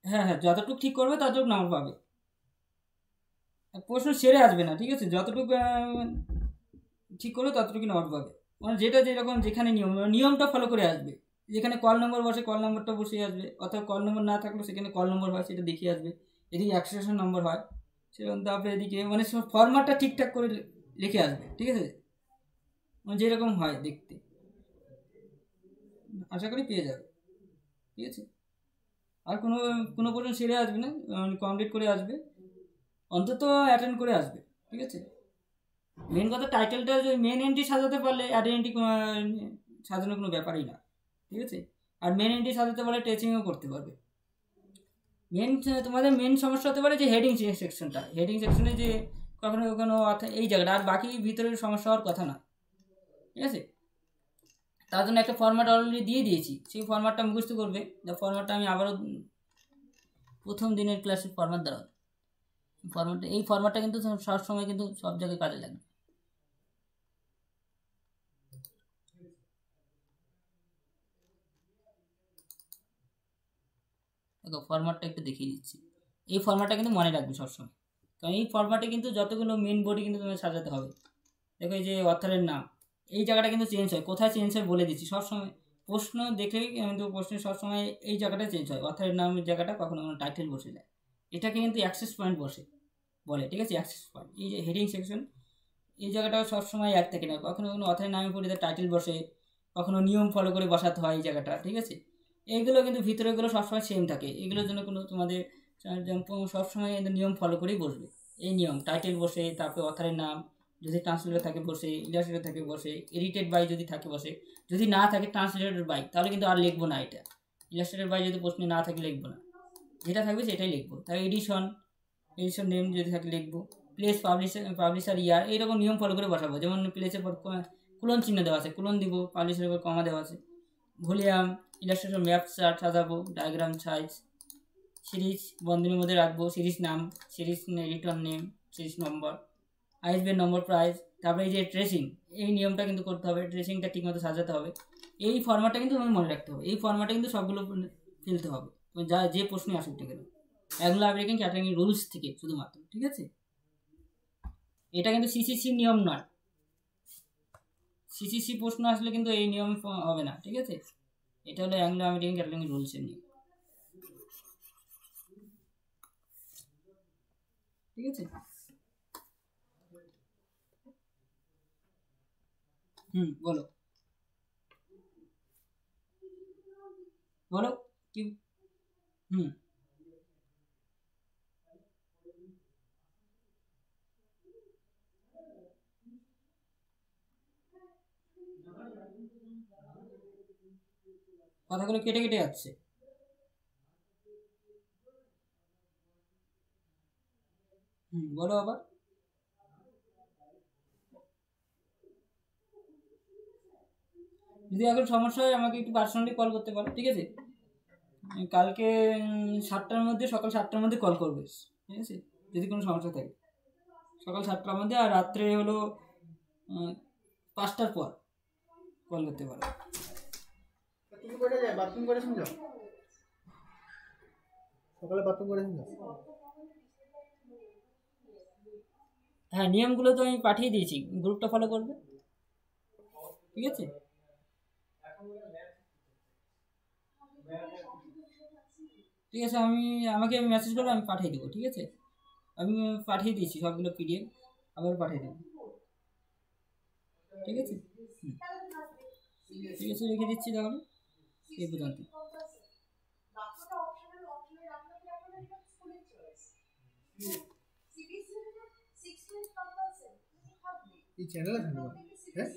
হ্যাঁ হ্যাঁ, যতটুকু ঠিক করবে ততটুকু নাম্বার পাবে, প্রশ্ন সেরে আসবে না। ঠিক আছে, যতটুকু ঠিক করবে ততটুকু নাম্বার পাবে, মানে যেটা যেরকম যেখানে নিয়মটা ফলো করে আসবে। যেখানে কল নম্বর বসে কল নম্বরটা বসে আসবে, অথবা কল নম্বর না থাকলেও সেখানে কল নম্বর হয় সেটা দেখিয়ে আসবে। এদিকে অ্যাক্সেশন নম্বর হয় সেরকম, তারপরে এদিকে মানে সব ফরম্যাটটা ঠিকঠাক করে লিখে আসবে, ঠিক আছে, মানে যেরকম হয় দেখতে, আশা করি পেয়ে যাবে, ঠিক আছে। আর কোনো কোনো পর্যন্ত সেরে আসবে না, কমপ্লিট করে আসবে, অন্তত অ্যাটেন্ড করে আসবে, ঠিক আছে। মেন কথা টাইটেলটা যে মেন এন্ট্রি সাজাতে পারলে আইডেন্টি সাজানোর কোনো ব্যাপারই না, ঠিক আছে। আর মেন এন্ট্রি সাজাতে পারলে টেচিংও করতে পারবে। মেন তোমাদের মেন সমস্যা হতে পারে যে হেডিং সেকশনটা, হেডিং সেকশনে যে কখনো কখনো এই জায়গাটা, আর বাকি ভিতরের সমস্যা হওয়ার কথা না, ঠিক আছে। তার জন্য একটা ফরম্যাট অলরেডি দিয়ে দিয়েছি, সেই ফরম্যাটটা মুখস্থ করবে। যে ফরম্যাটটা আমি আবারও প্রথম দিনের ক্লাসের ফরম্যাট দ্বারা ফরম্যাটটা, এই ফরম্যাটটা কিন্তু সব সময় কিন্তু সব জায়গায় কাজে লাগবে। দেখো ফরম্যাটটা একটু দেখিয়ে দিচ্ছি, এই ফরম্যাটটা কিন্তু মনে রাখবে সবসময়, কারণ এই ফরম্যাটে কিন্তু যতগুলো মেন বডি কিন্তু তোমাকে সাজাতে হবে। দেখো এই যে অথরের নাম, এই জায়গাটা কিন্তু চেঞ্জ হয়, কোথায় চেঞ্জ হয় বলে দিচ্ছি সবসময়। প্রশ্ন দেখলেই কিন্তু প্রশ্নে সবসময় এই জায়গাটা চেঞ্জ হয়, অথরের নামের জায়গাটা কখনো কখনো টাইটেল বসে যায়, এটাকে কিন্তু অ্যাক্সেস পয়েন্ট বলে, ঠিক আছে। অ্যাক্সেস পয়েন্ট, এই যে হেডিং সেকশন, এই জায়গাটাও সবসময় এক থাকে না, কখনো কখনো অথরের নামে পড়ে টাইটেল বসে, কখনো নিয়ম ফলো করে বসাতে হয় এই জায়গাটা, ঠিক আছে। এইগুলো কিন্তু ভিতরেগুলো সবসময় সেম থাকে, এগুলোর জন্য কোনো তোমাদের সবসময় নিয়ম ফলো করেই বসবে। এই নিয়ম টাইটেল বসে, তারপরে অথরের নাম, যদি ট্রান্সলেটর থাকে বসে, ইলাস্ট্রেটর থাকে বসে, এডিটেড বাই যদি থাকে বসে, যদি না থাকে ট্রান্সলেটেড বাই, তাহলে কিন্তু আর লিখবো না এটা, ইলাস্ট্রেটেড বাই যদি প্রশ্নে না থাকে লিখবো না, যেটা থাকবে সেটাই লিখবো। তাই এডিশন নেম যদি থাকে লিখবো, প্লেস পাবলিশার ইয়ার, এইরকম নিয়ম ফলো করে বসাবো। যেমন প্লেসের পর কুলন চিহ্ন দেওয়া আছে, কুলন দিব, পাবলিশারের পর কমা দেওয়া আছে, ভলিউম, ইলাস্ট্রেশন, ম্যাপ চার্ট সাজাবো, ডায়াগ্রাম সাইজ, সিরিজ বন্ধনীর মধ্যে রাখবো, সিরিজ নাম, সিরিজ রিটার্ন নেম, সিরিজ নম্বর, আইএসবিএন নম্বর, প্রাইস। তারপরে এই যে ট্রেসিং, এই নিয়মটা কিন্তু করতে হবে, ট্রেসিংটা ঠিকমতো সাজাতে হবে। এই ফরম্যাটটা কিন্তু তোমাকে মনে রাখতে হবে, এই ফরম্যাটে কিন্তু সবগুলো ফেলতে হবে, যা যে প্রশ্নে আসুক না কেন, অ্যাংলো আমেরিকান ক্যাটাগরি রুলস থেকে শুধুমাত্র, ঠিক আছে। এটা কিন্তু সিসিসি নিয়ম নয়, সিসিসি প্রশ্ন আসলে কিন্তু এই নিয়ম হবে না, ঠিক আছে। এটা হলো অ্যাংলো আমেরিকান ক্যাটাগরি রুলসের নিয়ম, ঠিক আছে। বলো বলো কি। হুম কথাগুলো কেটে কেটে যাচ্ছে। বলো আবার। যদি এখন সমস্যা হয় আমাকে একটু পার্সোনালি কল করতে পারো, ঠিক আছে। কালকে 7টার মধ্যে, সকাল 7টার মধ্যে কল করবে, ঠিক আছে, যদি কোনো সমস্যা থাকে। সকাল 7টার মধ্যে, আর রাত্রে হলো 5টার পর কল করতে পারো। বাথরুম করে শুনছো, সকালে বাথরুম করে শুনছো। হ্যাঁ, নিয়মগুলো তো আমি পাঠিয়ে দিয়েছি, গ্রুপটা ফলো করবে, ঠিক আছে। ঠিক আছে, আমাকে মেসেজ করবে, আমি পাঠিয়ে দেবো, ঠিক আছে। আমি পাঠিয়ে দিয়েছি সবগুলো পিডিএফ, আবার পাঠিয়ে দেবো, ঠিক আছে। ঠিক আছে, রেখে দিচ্ছি তাহলে, এই পর্যন্ত। এই চ্যানেলে থাকবে, হ্যাঁ।